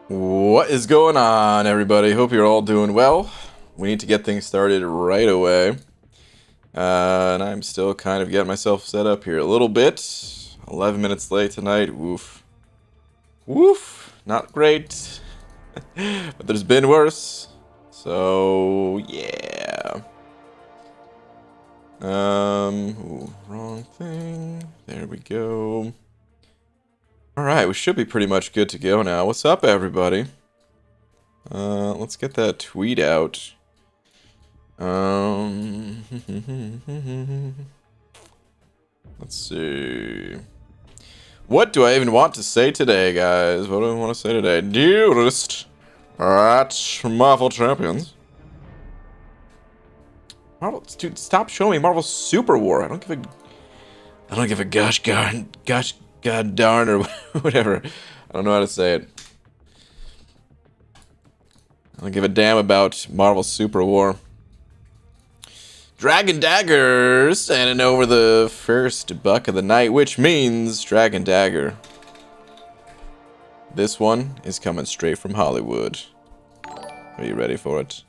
What is going on, everybody? Hope you're all doing well. We need to get things started right away. And I'm still kind of getting myself set up here a little bit. 11 minutes late tonight. Woof. Woof. Not great. But there's been worse. So, yeah. Ooh, wrong thing. There we go. Alright, we should be pretty much good to go now. What's up, everybody? Let's get that tweet out. Let's see. What do I even want to say today, guys? What do I want to say today? Dearest at Marvel Champions. Marvel, dude, stop showing me Marvel Super War. I don't give a gosh god darn or whatever. I don't know how to say it. I don't give a damn about Marvel Super War. Dragon Dagger standing over the first buck of the night, which means Dragon Dagger. This one is coming straight from Hollywood. Are you ready for it?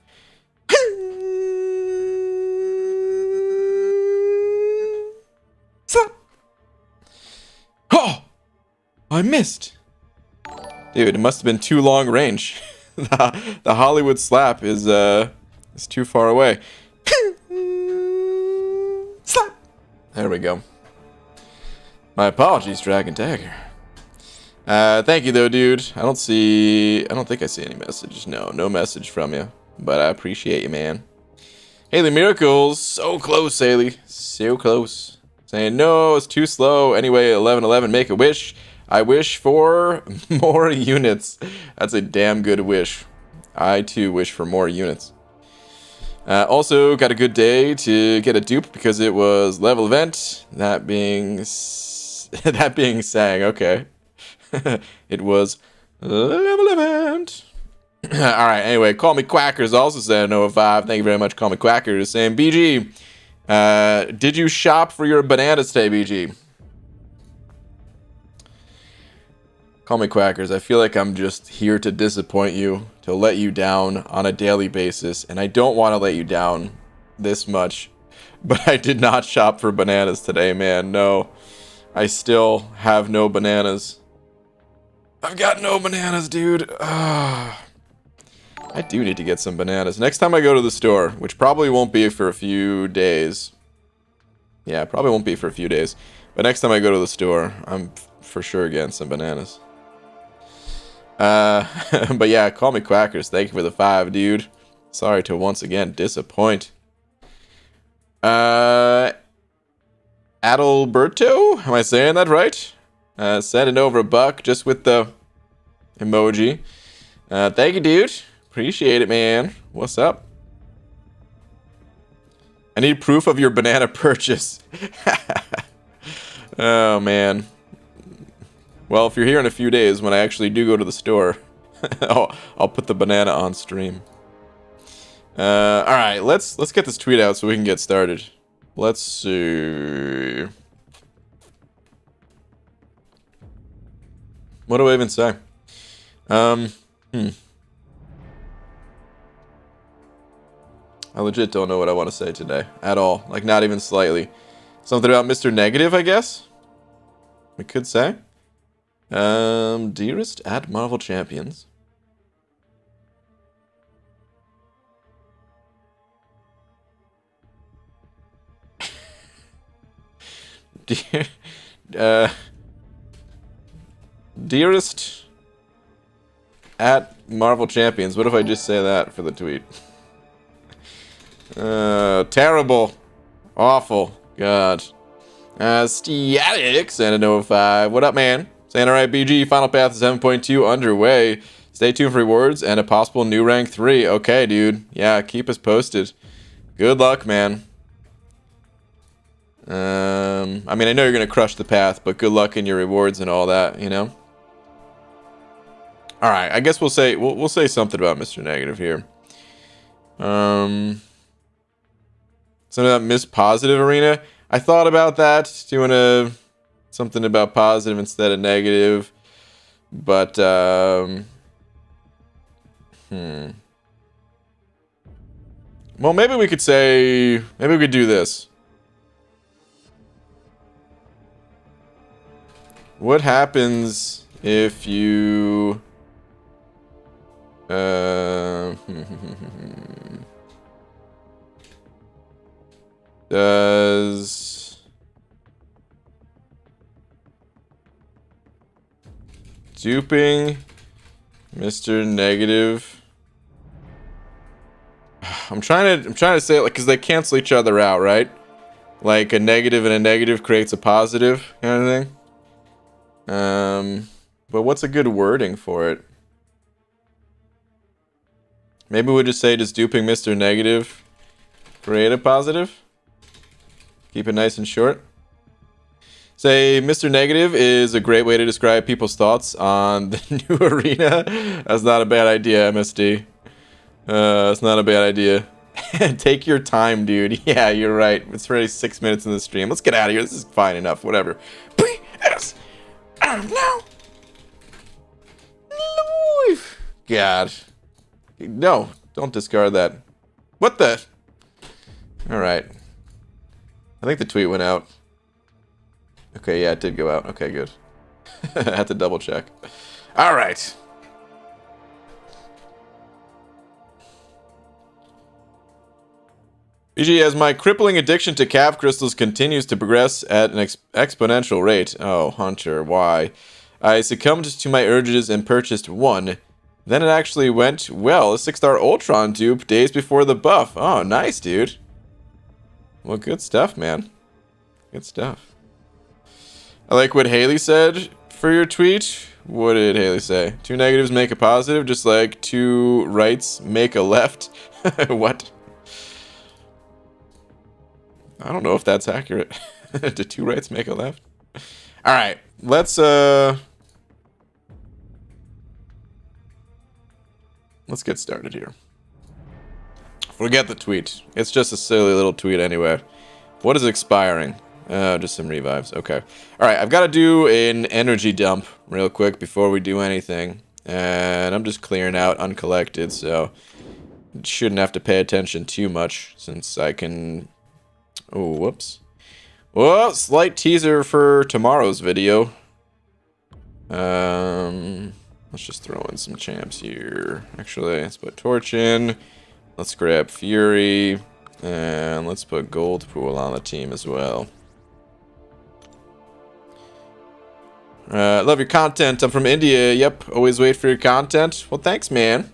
Oh! I missed! Dude, it must have been too long range. The Hollywood slap is too far away. Slap! There we go. My apologies, Dragon Dagger. Thank you though, dude. I don't think I see any message. No message from you. But I appreciate you, man. Haley Miracles, so close, Haley. So close. Saying, no, it's too slow. Anyway, 1111, make a wish. I wish for more units. That's a damn good wish. I, too, wish for more units. Also, got a good day to get a dupe because it was level event. That being sang, okay. It was level event. Alright, anyway, Call Me Quackers also said no 5. Thank you very much, Call Me Quackers. Saying, BG, did you shop for your bananas today, BG? Call me Quackers. I feel like I'm just here to disappoint you, to let you down on a daily basis, and I don't want to let you down this much. But I did not shop for bananas today, man. No. I still have no bananas. I've got no bananas, dude. I do need to get some bananas. Next time I go to the store, which probably won't be for a few days. Yeah, probably won't be for a few days. But next time I go to the store, I'm for sure getting some bananas. But yeah, Call Me Quackers. Thank you for the 5, dude. Sorry to once again disappoint. Adalberto? Am I saying that right? Sending over a buck just with the emoji. Thank you, dude. Appreciate it, man. What's up? I need proof of your banana purchase. Oh, man. Well, if you're here in a few days when I actually do go to the store, I'll put the banana on stream. Alright, let's get this tweet out so we can get started. Let's see. What do I even say? I legit don't know what I want to say today. At all. Like, not even slightly. Something about Mr. Negative, I guess? We could say. Dearest at Marvel Champions. Dearest at Marvel Champions. What if I just say that for the tweet? Terrible. Awful. God. Stiatics and a 05. What up, man? Saying alright, BG. Final Path 7.2 underway. Stay tuned for rewards and a possible new rank 3. Okay, dude. Yeah, keep us posted. Good luck, man. I mean, I know you're gonna crush the path, but good luck in your rewards and all that, you know? Alright, I guess we'll say something about Mr. Negative here. Something about Miss Positive Arena. I thought about that, doing something about positive instead of negative, but Well, maybe we could say... Maybe we could do this. What happens if you... Does... duping Mr. Negative... I'm trying to say it like, because they cancel each other out, right? Like a negative and a negative creates a positive kind of thing. But what's a good wording for it? Maybe we'll just say, does duping Mr. Negative create a positive? Keep it nice and short. Say, Mr. Negative is a great way to describe people's thoughts on the new arena. That's not a bad idea, MSD. It's not a bad idea. Take your time, dude. Yeah, you're right. It's already 6 minutes in the stream. Let's get out of here. This is fine enough. Whatever. PS. No. God. No, don't discard that. What the? Alright. I think the tweet went out. Okay, yeah, it did go out. Okay, good. I had to double check. Alright. BG, as my crippling addiction to calf crystals continues to progress at an exponential rate. Oh, Hunter, why? I succumbed to my urges and purchased one. Then it actually went well. A 6-star Ultron dupe days before the buff. Oh, nice, dude. Well, good stuff, man. Good stuff. I like what Haley said for your tweet. What did Haley say? 2 negatives make a positive, just like 2 rights make a left. What? I don't know if that's accurate. Do 2 rights make a left? Alright, let's get started here. Forget the tweet. It's just a silly little tweet anyway. What is expiring? Just some revives. Okay. Alright, I've got to do an energy dump real quick before we do anything. And I'm just clearing out uncollected, so shouldn't have to pay attention too much since I can... Oh, whoops. Well, slight teaser for tomorrow's video. Let's just throw in some champs here. Actually, let's put Torch in. Let's grab Fury. And let's put Gold Pool on the team as well. Love your content. I'm from India. Yep, always wait for your content. Well, thanks, man.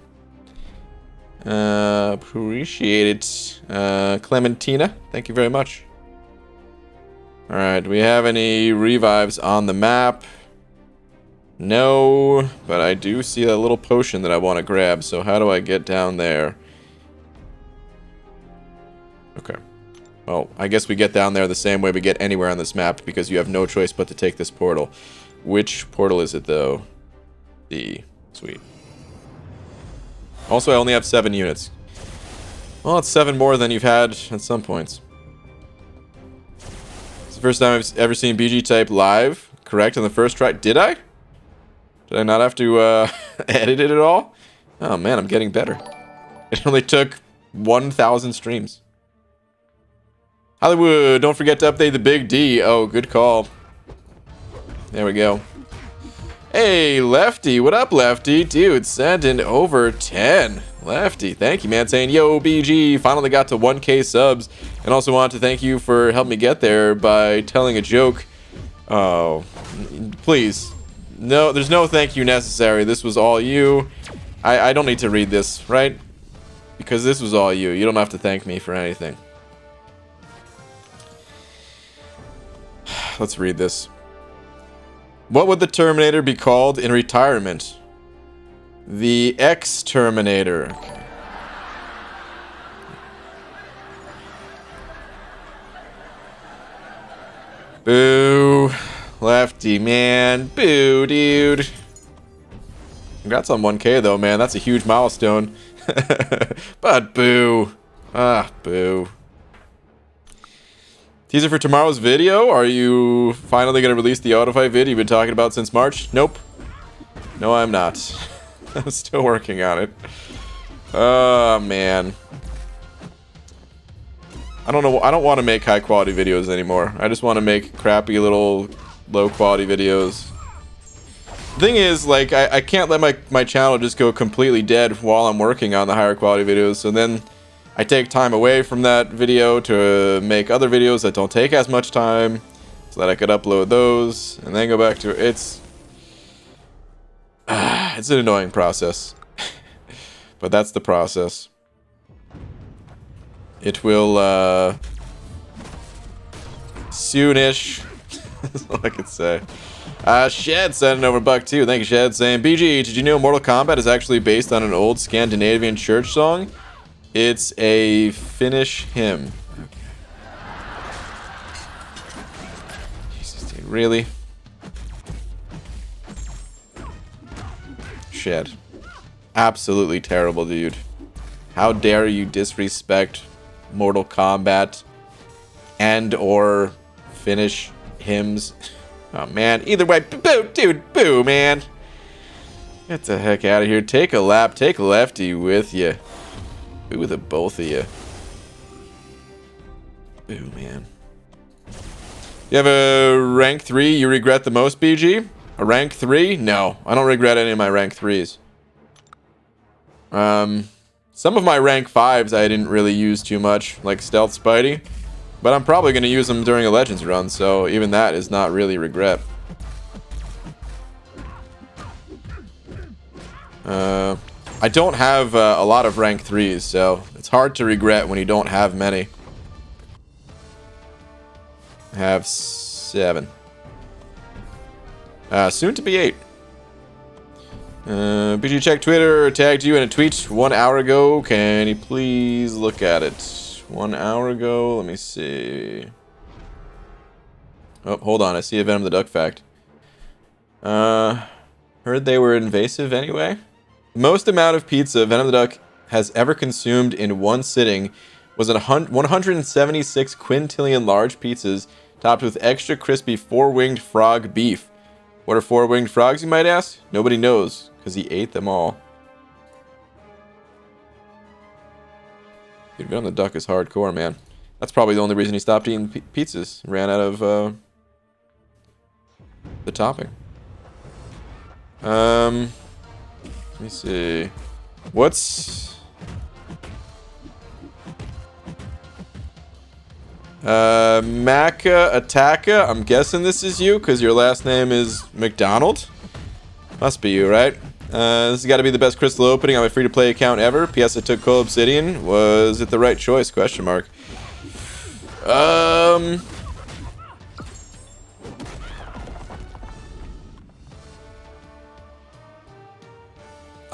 Appreciate it. Clementina, thank you very much. Alright, do we have any revives on the map? No, but I do see that little potion that I want to grab, so how do I get down there? Okay. Well, I guess we get down there the same way we get anywhere on this map, because you have no choice but to take this portal. Which portal is it, though? D. Sweet. Also, I only have 7 units. Well, it's 7 more than you've had at some points. It's the first time I've ever seen BG type live. Correct on the first try. Did I? Did I not have to edit it at all? Oh man, I'm getting better. It only took 1,000 streams. Hollywood, don't forget to update the big D. Oh, good call. There we go. Hey, Lefty. What up, Lefty? Dude, sending over 10. Lefty, thank you, man. Saying, yo, BG, finally got to 1K subs. And also want to thank you for helping me get there by telling a joke. Oh, please. No, there's no thank you necessary. This was all you. I don't need to read this, right? Because this was all you. You don't have to thank me for anything. Let's read this. What would the Terminator be called in retirement? The X-Terminator. Okay. Boo. Lefty, man. Boo, dude. Congrats on 1K, though, man. That's a huge milestone. But boo. Ah, boo. Teaser for tomorrow's video? Are you finally going to release the autofight video you've been talking about since March? Nope. No, I'm not. I'm still working on it. Oh, man. I don't know. I don't want to make high quality videos anymore. I just want to make crappy little low quality videos. The thing is, like, I can't let my channel just go completely dead while I'm working on the higher quality videos. So then I take time away from that video to make other videos that don't take as much time, so that I could upload those and then go back to it. It's an annoying process. But that's the process. It will, soonish. That's all I could say. Shed sending over $1 Thank you, Shed. Saying, BG, did you know Mortal Kombat is actually based on an old Scandinavian church song? It's a Finnish hymn. Okay. Jesus, dude, really? Shed. Absolutely terrible, dude. How dare you disrespect Mortal Kombat and or Finnish hymns? Oh, man. Either way, boo, dude, boo, man. Get the heck out of here. Take a lap. Take Lefty with you. Boo with the both of you. Boo, man. You have a rank 3 you regret the most, BG? A rank 3? No. I don't regret any of my rank 3s. Some of my rank 5s I didn't really use too much, like Stealth Spidey. But I'm probably going to use them during a Legends run, so even that is not really regret. I don't have a lot of rank 3s, so it's hard to regret when you don't have many. I have 7. Soon to be 8. BG check Twitter tagged you in a tweet 1 hour ago. Can you please look at it? 1 hour ago. Let me see. Oh, hold on. I see a Venom the Duck fact. Heard they were invasive anyway. The most amount of pizza Venom the Duck has ever consumed in one sitting was 176 quintillion large pizzas topped with extra crispy 4-winged frog beef. What are 4-winged frogs, you might ask? Nobody knows, because he ate them all. Dude, Venom the Duck is hardcore, man. That's probably the only reason he stopped eating pizzas. Ran out of the topping. Let me see. What's Mcoc Attacka? I'm guessing this is you because your last name is McDonald. Must be you, right? This has got to be the best crystal opening on my free-to-play account ever. P.S. I took Coal Obsidian. Was it the right choice? Question mark.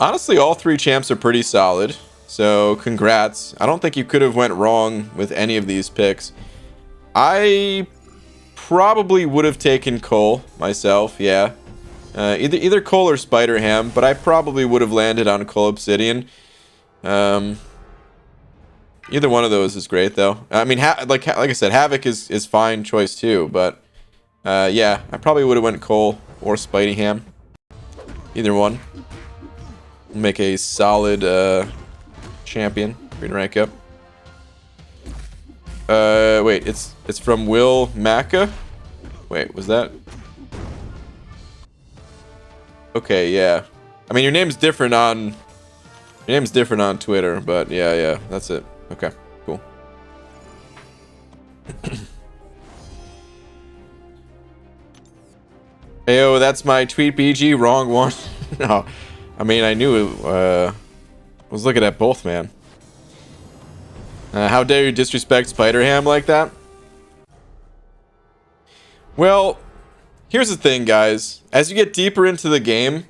Honestly, all 3 champs are pretty solid. So, congrats. I don't think you could have went wrong with any of these picks. I probably would have taken Cole myself, yeah. Either Cole or Spider-Ham, but I probably would have landed on Cole Obsidian. Either one of those is great, though. I mean, like I said, Havoc is fine choice too, but yeah, I probably would have went Cole or Spidey-Ham. Either one. Make a solid champion. Green rank up. Wait, it's from Will Maka? Wait, was that? Okay, yeah. I mean, your name's different on Twitter, but yeah, that's it. Okay, cool. Ayo, that's my tweet, BG. Wrong one. No, I mean, I knew it. I was looking at both, man. How dare you disrespect Spider-Ham like that? Well, here's the thing, guys. As you get deeper into the game,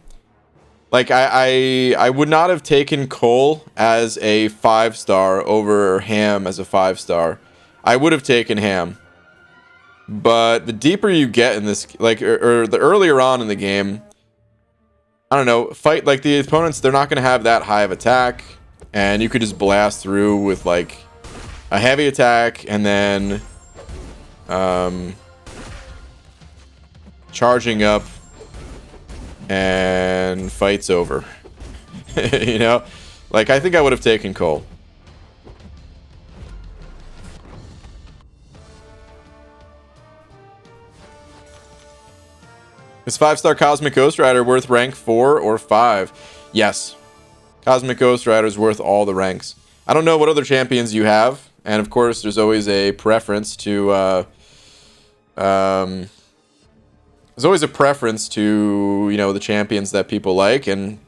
like I would not have taken Cole as a 5-star over Ham as a 5-star. I would have taken Ham. But the deeper you get in this, like, or the earlier on in the game, I don't know, fight, like, the opponents, they're not going to have that high of attack, and you could just blast through with, like, a heavy attack, and then, charging up, and fight's over. You know? Like, I think I would have taken Cole. Is 5-star Cosmic Ghost Rider worth rank 4 or 5? Yes. Cosmic Ghost Rider is worth all the ranks. I don't know what other champions you have. And of course, there's always a preference to... there's always a preference to, you know, the champions that people like. And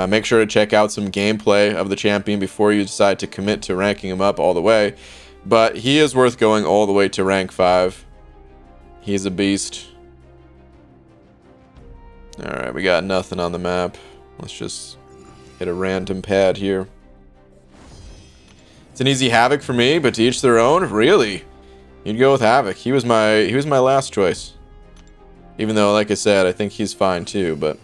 make sure to check out some gameplay of the champion before you decide to commit to ranking him up all the way. But he is worth going all the way to rank 5. He's a beast. Alright, we got nothing on the map. Let's just hit a random pad here. It's an easy Havoc for me, but to each their own? Really? You'd go with Havoc. He was my last choice. Even though, like I said, I think he's fine too, but...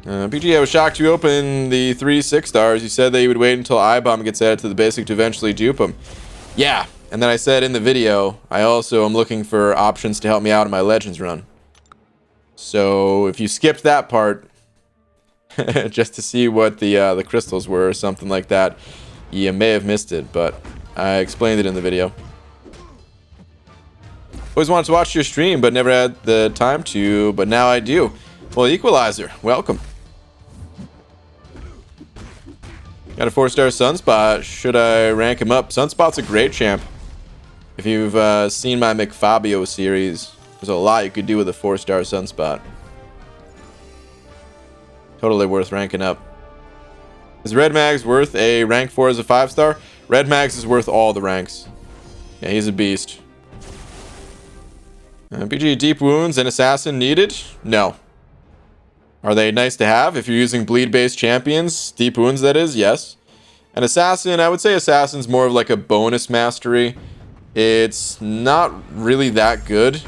PG, I was shocked you opened the 3 6-stars. You said that you would wait until I-Bomb gets added to the basic to eventually dupe him. Yeah, and then I said in the video, I also am looking for options to help me out in my Legends run. So if you skipped that part, just to see what the crystals were or something like that, you may have missed it, but I explained it in the video. Always wanted to watch your stream, but never had the time to, but now I do. Well, Equalizer, welcome. Got a 4-star Sunspot. Should I rank him up? Sunspot's a great champ. If you've seen my McFabio series, there's a lot you could do with a 4-star Sunspot. Totally worth ranking up. Is Red Mags worth a rank 4 as a 5-star? Red Mags is worth all the ranks. Yeah, he's a beast. PG, Deep Wounds and Assassin needed? No. Are they nice to have if you're using bleed-based champions? Deep Wounds, that is, yes. And Assassin, I would say Assassin's more of like a bonus mastery. It's not really that good,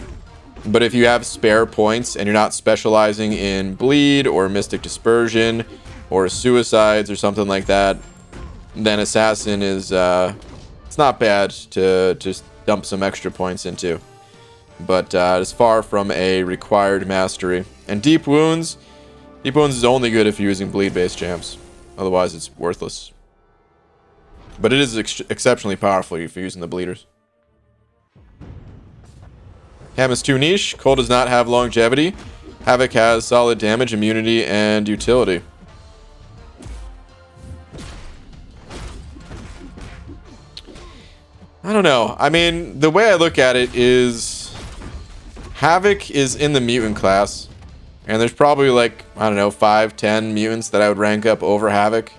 but if you have spare points and you're not specializing in bleed or mystic dispersion or suicides or something like that, then Assassin is it's not bad to just dump some extra points into. But it's far from a required mastery. And Deep Wounds is only good if you're using bleed-based champs. Otherwise, it's worthless. But it is exceptionally powerful if you're using the bleeders. Ham is too niche. Cole does not have longevity. Havoc has solid damage, immunity, and utility. I don't know. I mean, the way I look at it is Havoc is in the mutant class. And there's probably like, I don't know, 5, 10 mutants that I would rank up over Havoc.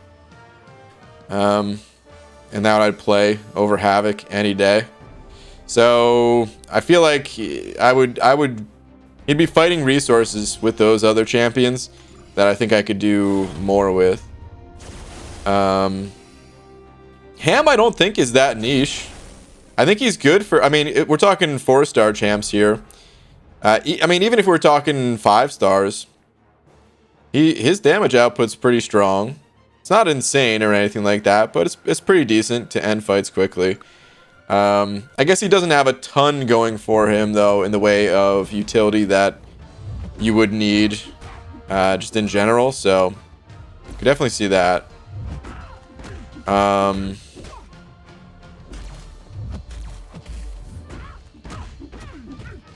And that I'd play over Havoc any day. So I feel like he'd be fighting resources with those other champions that I think I could do more with. Ham I don't think is that niche. I think he's good for, I mean, we're talking 4-star champs here. I mean, even if we're talking 5 stars, his damage output's pretty strong. It's not insane or anything like that, but it's pretty decent to end fights quickly. I guess he doesn't have a ton going for him, though, in the way of utility that you would need just in general, so you could definitely see that.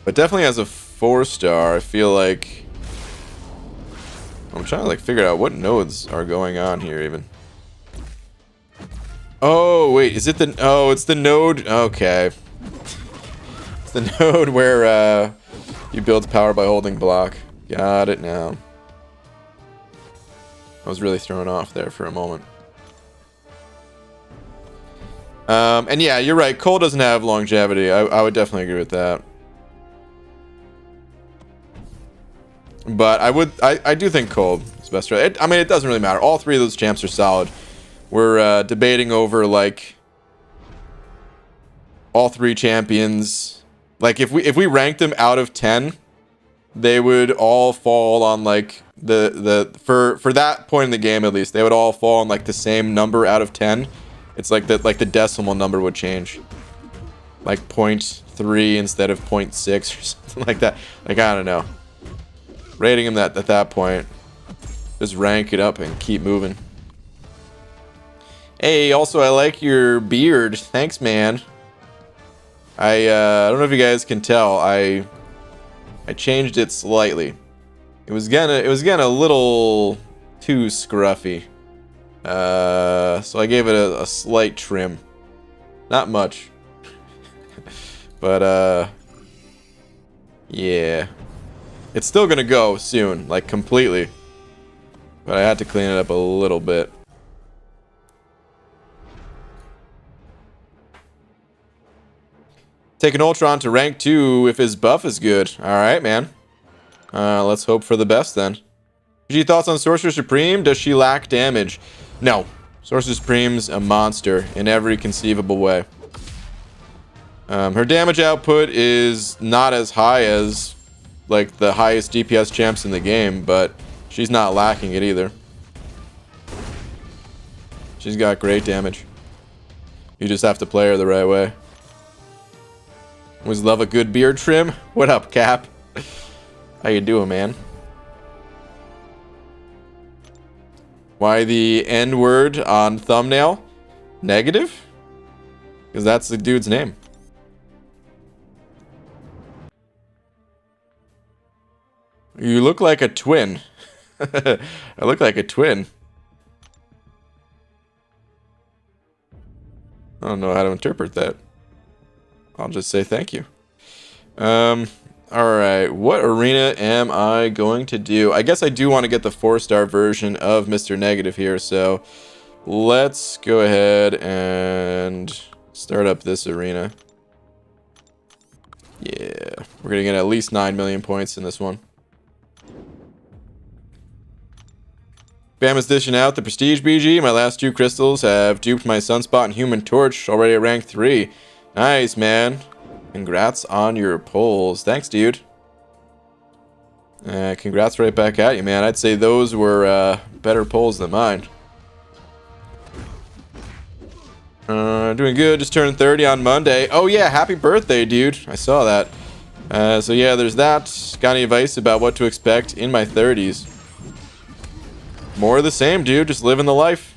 But definitely as a 4-star, I feel like... I'm trying to like figure out what nodes are going on here even. Oh, wait, is it the... Oh, it's the node... Okay. It's the node where you build power by holding block. Got it now. I was really thrown off there for a moment. And yeah, you're right. Cole doesn't have longevity. I would definitely agree with that. But I do think Cole is best. I mean, it doesn't really matter. All 3 of those champs are solid. We're debating over like all 3 champions. Like if we ranked them out of 10, they would all fall on like for that point in the game at least, they would all fall on like the same number out of 10. It's like the decimal number would change. Like 0.3 instead of 0.6 or something like that. Like I don't know. rating him at that point. Just rank it up and keep moving. Hey, also I like your beard. Thanks, man. I don't know if you guys can tell. I changed it slightly. It was getting a little too scruffy. So I gave it a slight trim. Not much. But yeah. It's still gonna go soon, like completely. But I had to clean it up a little bit. Take an Ultron to rank 2 if his buff is good. Alright, man. Let's hope for the best then. GG, thoughts on Sorcerer Supreme? Does she lack damage? No. Sorcerer Supreme's a monster in every conceivable way. Her damage output is not as high as like the highest DPS champs in the game, but she's not lacking it either. She's got great damage. You just have to play her the right way. Always love a good beard trim. What up, Cap? How you doing, man? Why the N-word on thumbnail? Negative? Because that's the dude's name. You look like a twin. I look like a twin. I don't know how to interpret that. I'll just say thank you. Alright, what arena am I going to do? I guess I do want to get the 4-star version of Mr. Negative here, so let's go ahead and start up this arena. Yeah, we're going to get at least 9 million points in this one. Bam is dishing out the Prestige BG. My last 2 crystals have duped my Sunspot and Human Torch, already at rank 3. Nice, man. Congrats on your pulls. Thanks, dude. Congrats right back at you, man. I'd say those were better pulls than mine. Doing good. Just turned 30 on Monday. Oh, yeah. Happy birthday, dude. I saw that. So, yeah, there's that. Got any advice about what to expect in my 30s? More of the same, dude. Just living the life.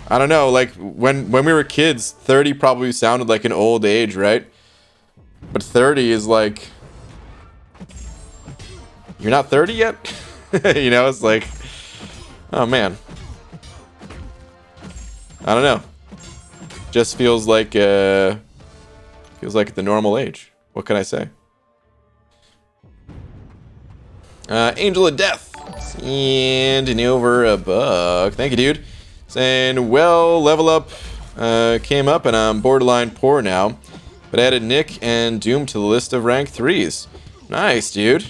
I don't know, like, when we were kids, 30 probably sounded like an old age, right? But 30 is like... You're not 30 yet? You know, it's like... Oh, man. I don't know. Just feels like the normal age. What can I say? Angel of Death. And over a buck. Thank you, dude. Saying, well, level up came up and I'm borderline poor now. But added Nick and Doom to the list of rank 3s. Nice, dude.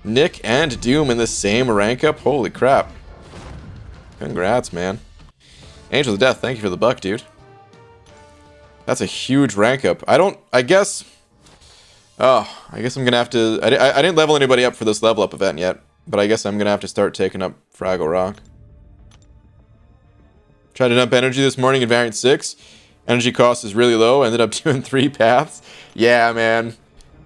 Nick and Doom in the same rank up? Holy crap. Congrats, man. Angel of Death, thank you for the buck, dude. That's a huge rank up. I guess I'm gonna have to... I didn't level anybody up for this level up event yet. But I guess I'm gonna have to start taking up Fraggle Rock. Tried to dump energy this morning in variant 6. Energy cost is really low. Ended up doing 3 paths. Yeah, man.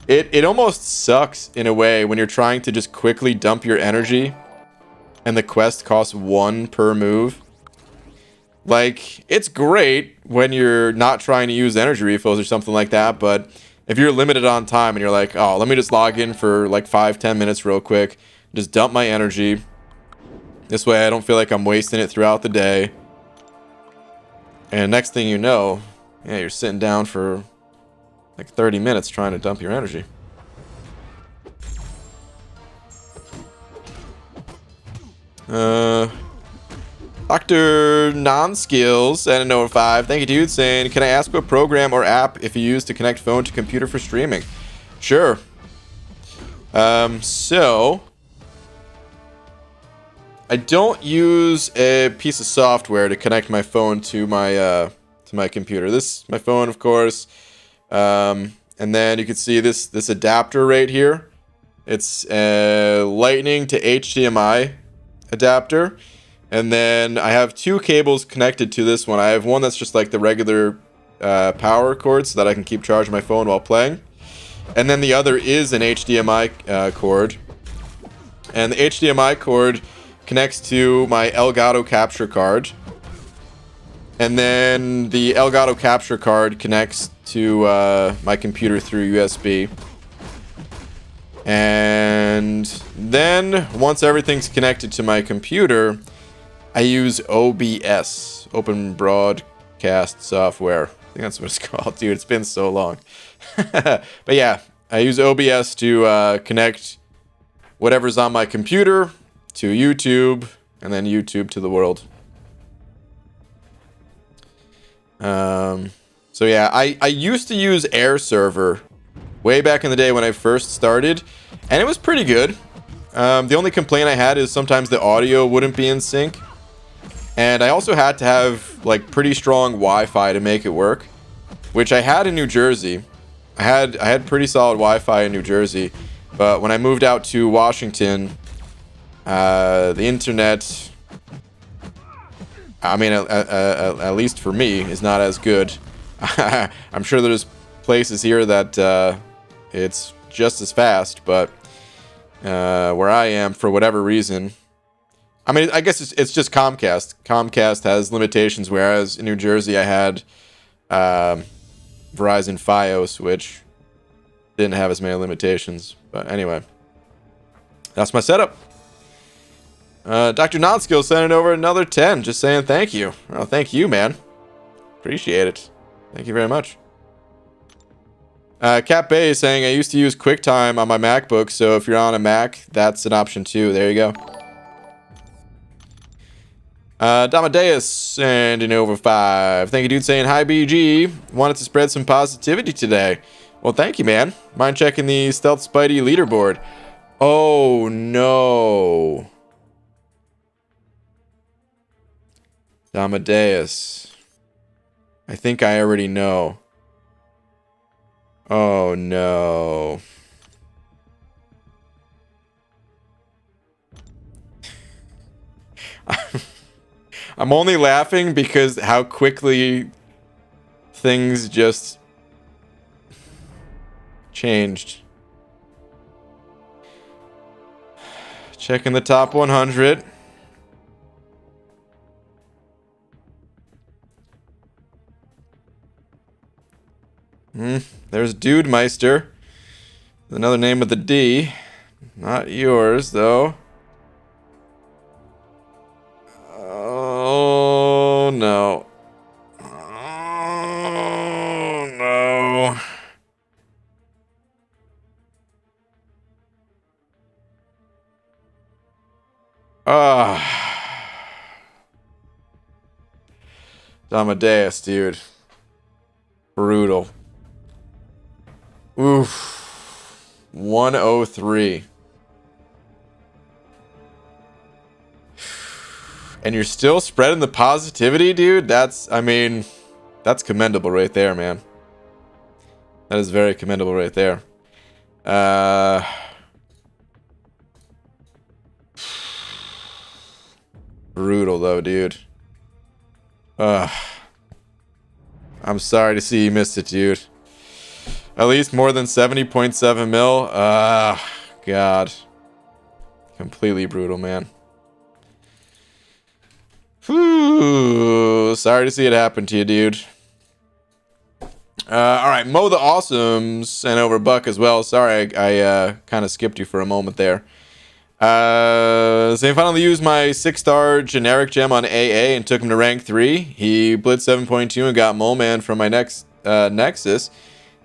It almost sucks in a way when you're trying to just quickly dump your energy and the quest costs 1 per move. Like, it's great when you're not trying to use energy refills or something like that, but if you're limited on time and you're like, oh, let me just log in for like 5-10 minutes real quick, just dump my energy. This way I don't feel like I'm wasting it throughout the day. And next thing you know, yeah, you're sitting down for like 30 minutes trying to dump your energy. Dr. Non-Skills at an 05. Thank you, dude. Saying, can I ask what program or app if you use to connect phone to computer for streaming? Sure. So I don't use a piece of software to connect my phone to my computer. This my phone, of course. And then you can see this adapter right here. It's a Lightning to HDMI adapter. And then I have 2 cables connected to this one. I have one that's just like the regular power cord so that I can keep charging my phone while playing. and then the other is an HDMI cord. And the HDMI cord connects to my Elgato capture card. And then the Elgato capture card connects to my computer through USB. And then once everything's connected to my computer, I use OBS, Open Broadcast Software. I think that's what it's called, dude. It's been so long. But yeah, I use OBS to connect whatever's on my computer to YouTube, and then YouTube to the world. So yeah, I used to use Air Server way back in the day when I first started, and it was pretty good. The only complaint I had is sometimes the audio wouldn't be in sync, and I also had to have like pretty strong Wi-Fi to make it work, which I had in New Jersey. I had pretty solid Wi-Fi in New Jersey, but when I moved out to Washington, the internet, I mean, at least for me, is not as good. I'm sure there's places here that it's just as fast, but where I am, for whatever reason, I mean, I guess it's just Comcast. Comcast has limitations, whereas in New Jersey I had Verizon Fios, which didn't have as many limitations. But anyway, that's my setup. Dr. Nonskill sending over another 10, just saying thank you. Oh, thank you, man. Appreciate it. Thank you very much. Cap Bay is saying, I used to use QuickTime on my MacBook, so if you're on a Mac, that's an option too. There you go. Damadeus sending over 5. Thank you, dude, saying, hi, BG. Wanted to spread some positivity today. Well, thank you, man. Mind checking the Stealth Spidey leaderboard? Oh, no. Damadeus. I think I already know. Oh, no. I'm only laughing because how quickly things just changed. Checking the top 100. There's Dude Meister. Another name with a D. Not yours, though. Oh, no. Oh, no. Amadeus, dude. Brutal. Oof. 103. And you're still spreading the positivity, dude? That's, I mean, that's commendable right there, man. That is very commendable right there. Brutal, though, dude. I'm sorry to see you missed it, dude. At least more than 70.7 mil. God. Completely brutal, man. Whew. Sorry to see it happen to you, dude. Alright, Mo the Awesome sent over Buck as well. Sorry, I kind of skipped you for a moment there. So I finally used my 6-star generic gem on AA and took him to rank 3. He blitzed 7.2 and got Mole Man from my next Nexus.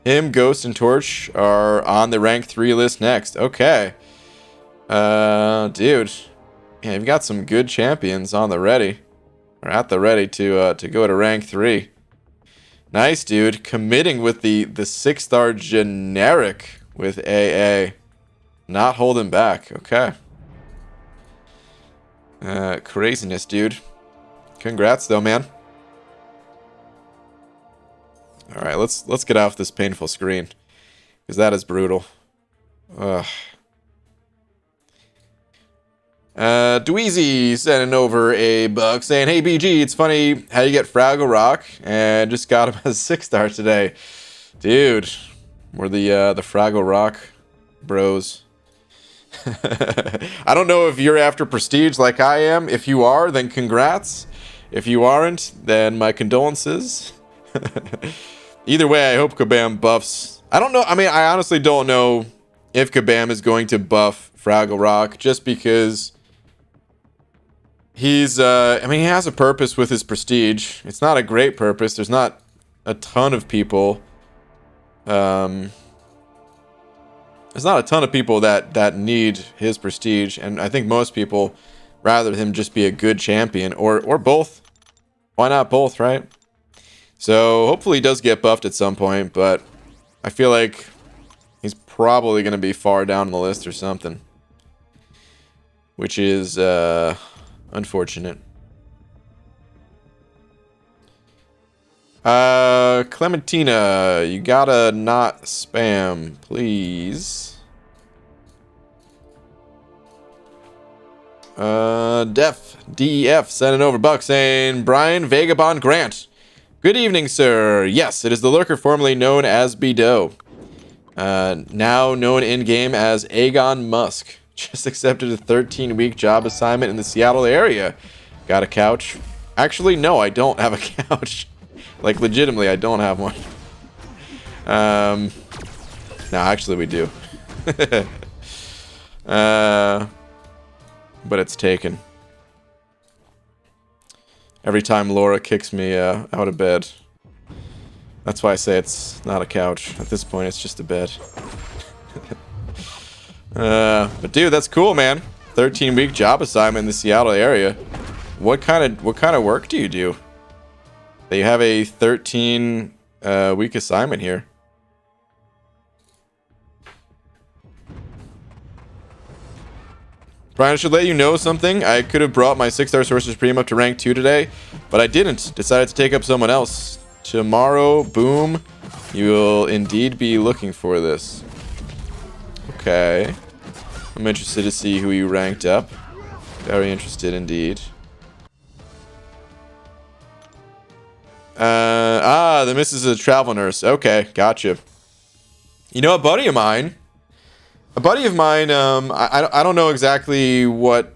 Him, Ghost, and Torch are on the rank 3 list next. Okay. Dude. Yeah, you've got some good champions on the ready. Or at the ready to go to rank 3. Nice, dude. Committing with the 6-star generic with AA. Not holding back. Okay. Craziness, dude. Congrats, though, man. All right, let's get off this painful screen, because that is brutal. Ugh. Dweezy sending over a buck saying, hey, BG, it's funny how you get Fraggle Rock and just got him as a 6-star today. Dude, We're the Fraggle Rock bros. I don't know if you're after prestige like I am. If you are, then congrats. If you aren't, then my condolences. Either way, I hope Kabam buffs. I don't know. I mean, I honestly don't know if Kabam is going to buff Fraggle Rock, just because he's, I mean, he has a purpose with his prestige. It's not a great purpose. There's not a ton of people. There's not a ton of people that need his prestige, and I think most people rather him just be a good champion, or both. Why not both, right? So hopefully he does get buffed at some point, but I feel like he's probably going to be far down the list or something, which is unfortunate. Clementina, you gotta not spam, please. DEF sending over buck saying, Brian Vagabond Grant. Good evening, sir. Yes, it is the lurker formerly known as Bido. Now known in-game as Aegon Musk. Just accepted a 13-week job assignment in the Seattle area. Got a couch? Actually, no, I don't have a couch. Like, legitimately, I don't have one. No, actually, we do. But it's taken. Every time Laura kicks me out of bed. That's why I say it's not a couch. At this point, it's just a bed. But dude, that's cool, man. 13-week job assignment in the Seattle area. What kind of work do you do? They have a 13 week assignment here. Brian, I should let you know something. I could have brought my 6-star Sorcerer Supreme up to rank 2 today, but I didn't. Decided to take up someone else. Tomorrow, boom, you will indeed be looking for this. Okay. I'm interested to see who you ranked up. Very interested indeed. The missus is a travel nurse. Okay, gotcha. You know, a buddy of mine, I don't know exactly what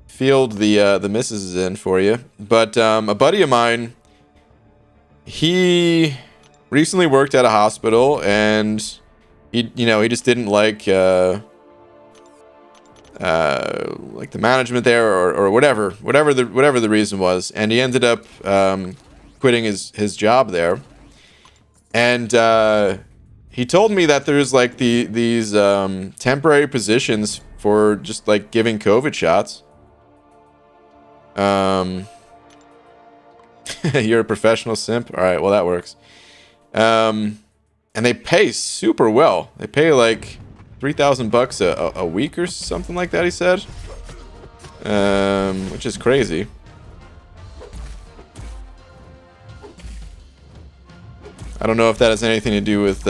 field the missus is in for you, but a buddy of mine, he recently worked at a hospital, and he just didn't like the management there, or whatever the reason was, and he ended up quitting his job there. And he told me that there's like these temporary positions for just like giving COVID shots. You're a professional simp? All right, well that works. And they pay super well. They pay like $3,000 a week or something like that, he said. Which is crazy. I don't know if that has anything to do with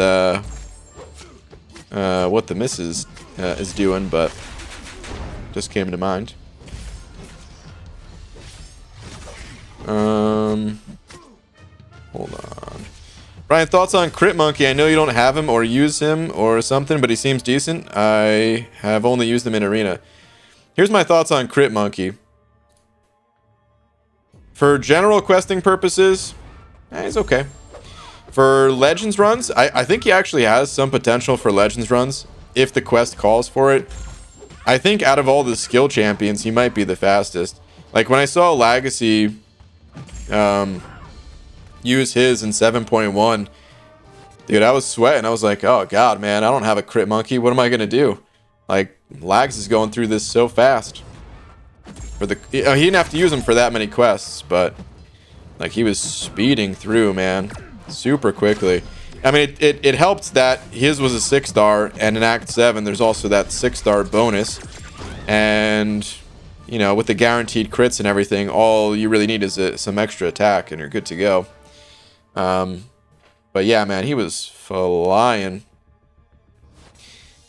what the missus is doing, but just came to mind. Hold on. Brian, thoughts on Crit Monkey? I know you don't have him or use him or something, but he seems decent. I have only used him in Arena. Here's my thoughts on Crit Monkey. For general questing purposes, he's okay. For Legends runs, I think he actually has some potential for Legends runs, if the quest calls for it. I think out of all the skill champions, he might be the fastest. Like, when I saw Legacy use his in 7.1, dude, I was sweating. I was like, oh god, man, I don't have a Crit Monkey. What am I gonna do? Like, Lags is going through this so fast. He didn't have to use him for that many quests, but like, he was speeding through, man, super quickly. I mean, it helped that his was a 6-star, and in Act 7 there's also that 6-star bonus, and you know, with the guaranteed crits and everything, all you really need is some extra attack and you're good to go. But yeah, man, he was flying.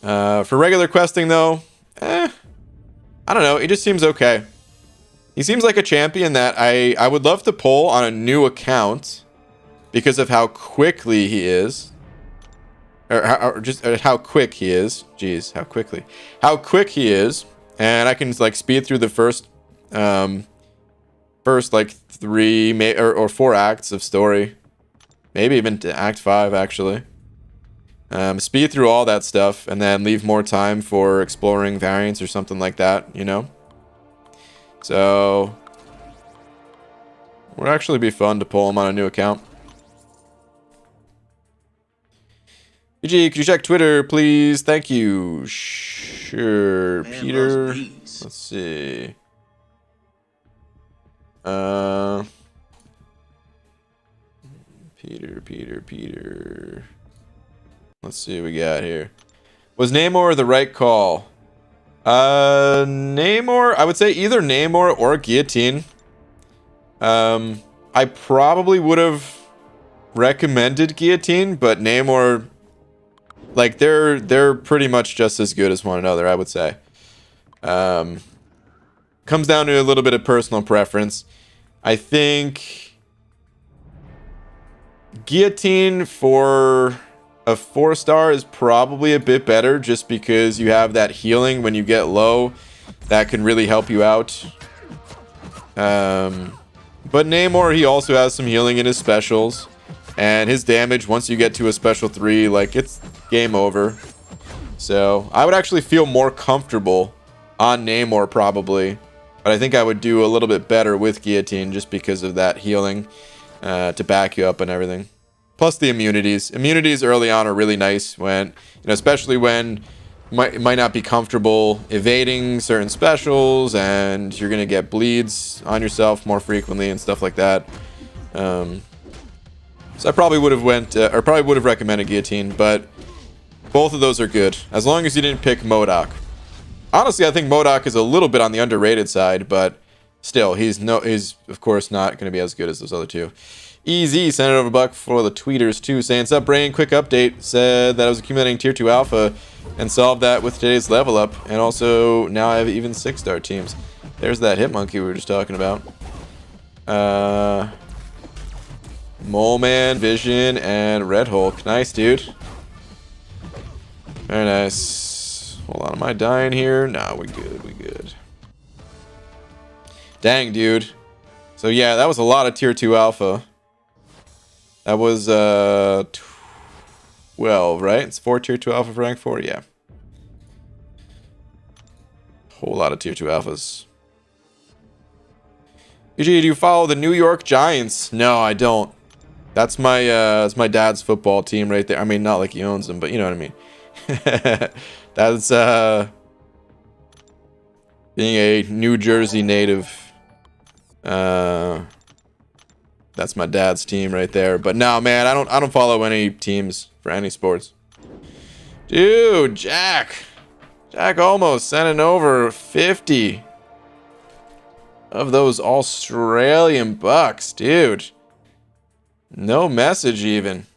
For regular questing though, I don't know, he just seems okay. He seems like a champion that I would love to pull on a new account because of how quickly he is. or just how quick he is. Jeez, how quick he is, and I can like speed through the first like 3 or 4 acts of story, maybe even to Act 5 actually. Speed through all that stuff, and then leave more time for exploring variants or something like that, you know? So, would actually be fun to pull him on a new account. EG, could you check Twitter, please? Thank you. Sure, man, Peter. Let's see. Peter. Let's see what we got here. Was Namor the right call? Namor, I would say either Namor or Guillotine. I probably would have recommended Guillotine, but Namor, like, they're pretty much just as good as one another, I would say. Comes down to a little bit of personal preference. I think Guillotine for a 4-star is probably a bit better, just because you have that healing when you get low that can really help you out. But Namor, he also has some healing in his specials, and his damage once you get to a special 3, like, it's game over. So I would actually feel more comfortable on Namor probably, but I think I would do a little bit better with Guillotine just because of that healing to back you up and everything. Plus the immunities. Immunities early on are really nice when, you know, especially when you might not be comfortable evading certain specials and you're going to get bleeds on yourself more frequently and stuff like that. So I probably would have recommended Guillotine, but both of those are good as long as you didn't pick Mcoc. Honestly, I think Mcoc is a little bit on the underrated side, but still, he's of course not going to be as good as those other two. EZ sent it over $1 for the tweeters too, saying, "Sup, Brain? Quick update. Said that I was accumulating tier 2 alpha and solved that with today's level up, and also now I have even 6-star teams." There's that Hitmonkey we were just talking about. Mole Man, Vision, and Red Hulk. Nice, dude. Very nice. Hold on, am I dying here? Nah, we good. Dang, dude. So yeah, that was a lot of tier 2 alpha. That was 12, right? It's 4 tier 2 alpha for rank 4, yeah. Whole lot of tier 2 alphas. EG, do you follow the New York Giants? No, I don't. That's my dad's football team right there. I mean, not like he owns them, but you know what I mean. That's being a New Jersey native. That's my dad's team right there. But no, man, I don't follow any teams for any sports. Dude, Jack almost sending over 50 of those Australian bucks, dude. No message even.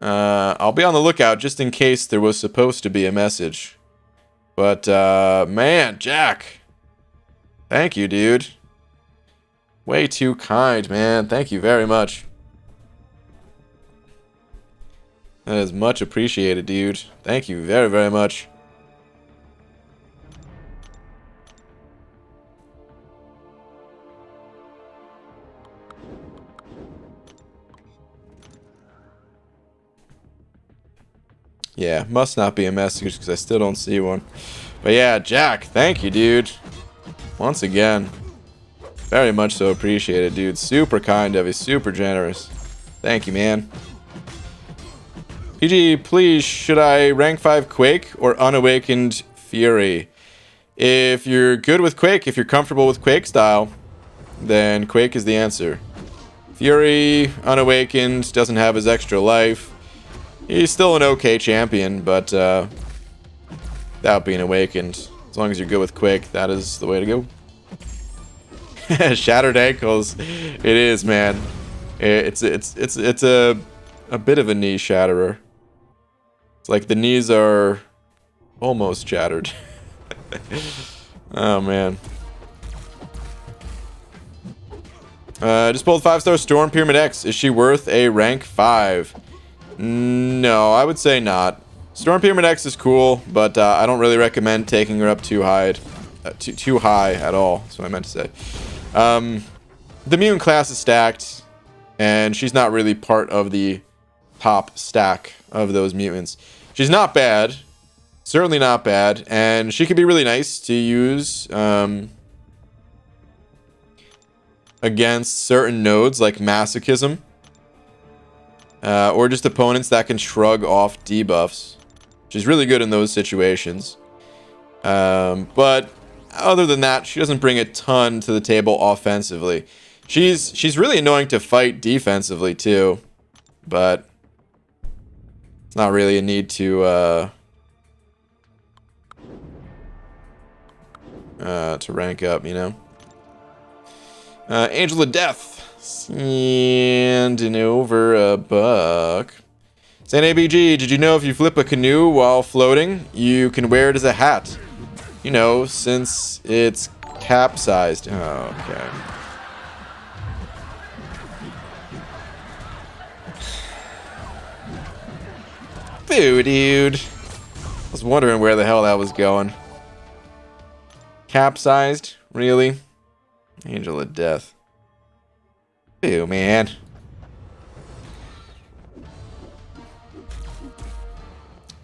I'll be on the lookout just in case there was supposed to be a message. But man, Jack, thank you, dude. Way too kind, man. Thank you very much. That is much appreciated, dude. Thank you very, very much. Yeah, must not be a message because I still don't see one. But yeah, Jack, thank you, dude. Once again. Very much so appreciated, dude. Super kind of you, super generous. Thank you, man. PG, please, should I rank 5 Quake or Unawakened Fury? If you're good with Quake, if you're comfortable with Quake style, then Quake is the answer. Fury, Unawakened, doesn't have his extra life. He's still an okay champion, but without being awakened, as long as you're good with Quake, that is the way to go. Shattered ankles. It is, man. It's a bit of a knee shatterer. It's like the knees are almost shattered. Oh man. Just pulled 5-star Storm Pyramid X. Is she worth a rank 5? No, I would say not. Storm Pyramid X is cool, but I don't really recommend taking her up too high at all. That's what I meant to say. The mutant class is stacked, and she's not really part of the top stack of those mutants. She's not bad, certainly not bad, and she could be really nice to use against certain nodes like Masochism, or just opponents that can shrug off debuffs. She's really good in those situations. But other than that, she doesn't bring a ton to the table offensively. She's really annoying to fight defensively too, but it's not really a need to rank up, you know. Angel of Death, sending over a buck. Saying ABG, did you know if you flip a canoe while floating, you can wear it as a hat? You know, since it's capsized. Oh, okay. Boo, dude. I was wondering where the hell that was going. Capsized? Really? Angel of Death. Ew, man.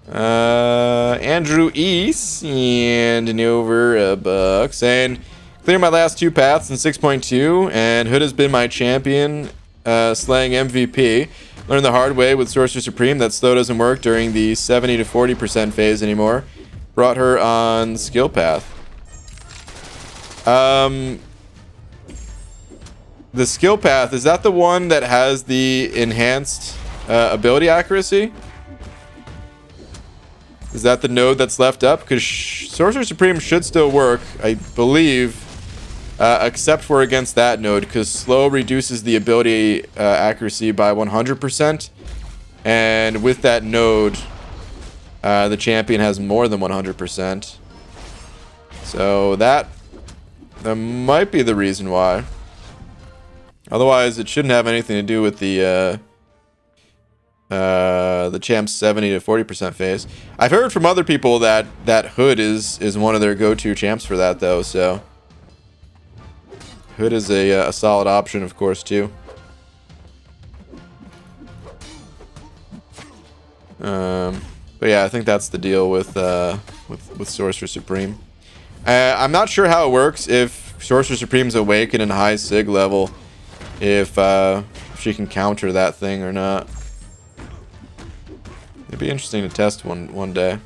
Andrew East and over a buck saying, clear my last 2 paths in 6.2, and Hood has been my champion, slaying MVP. Learned the hard way with Sorcerer Supreme that slow doesn't work during the 70 to 40% phase anymore. Brought her on skill path. The skill path, is that the one that has the enhanced ability accuracy? Is that the node that's left up? Because Sorcerer Supreme should still work, I believe, except for against that node, because slow reduces the ability accuracy by 100%, and with that node, the champion has more than 100%. So that might be the reason why. Otherwise, it shouldn't have anything to do with the champ's 70 to 40% phase. I've heard from other people that Hood is one of their go-to champs for that, though. So Hood is a solid option, of course, too. But yeah, I think that's the deal with Sorcerer Supreme. I'm not sure how it works if Sorcerer Supreme's awakened in high sig level, if she can counter that thing or not. It'd be interesting to test one day.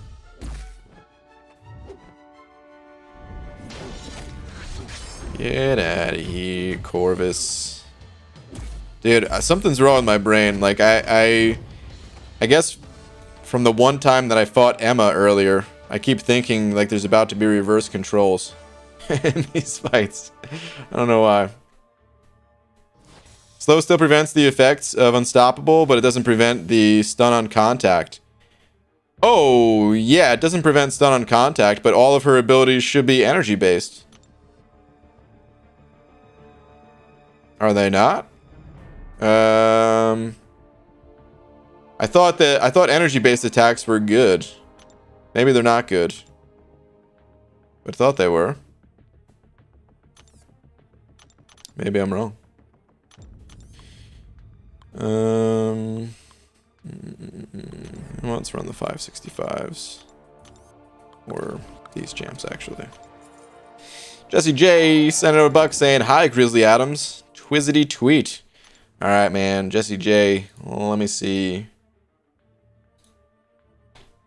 Get out of here, Corvus. Dude, something's wrong with my brain. Like, I guess from the one time that I fought Emma earlier, I keep thinking like there's about to be reverse controls in these fights. I don't know why. Slow still prevents the effects of Unstoppable, but it doesn't prevent the stun on contact. Oh, yeah, it doesn't prevent stun on contact, but all of her abilities should be energy based. Are they not? I thought energy based attacks were good. Maybe they're not good. But I thought they were. Maybe I'm wrong. Let's run the 565s. Or these champs, actually. Jesse J sent out a buck saying, hi, Grizzly Adams. Twizzity tweet. Alright, man. Jesse J. Well, let me see.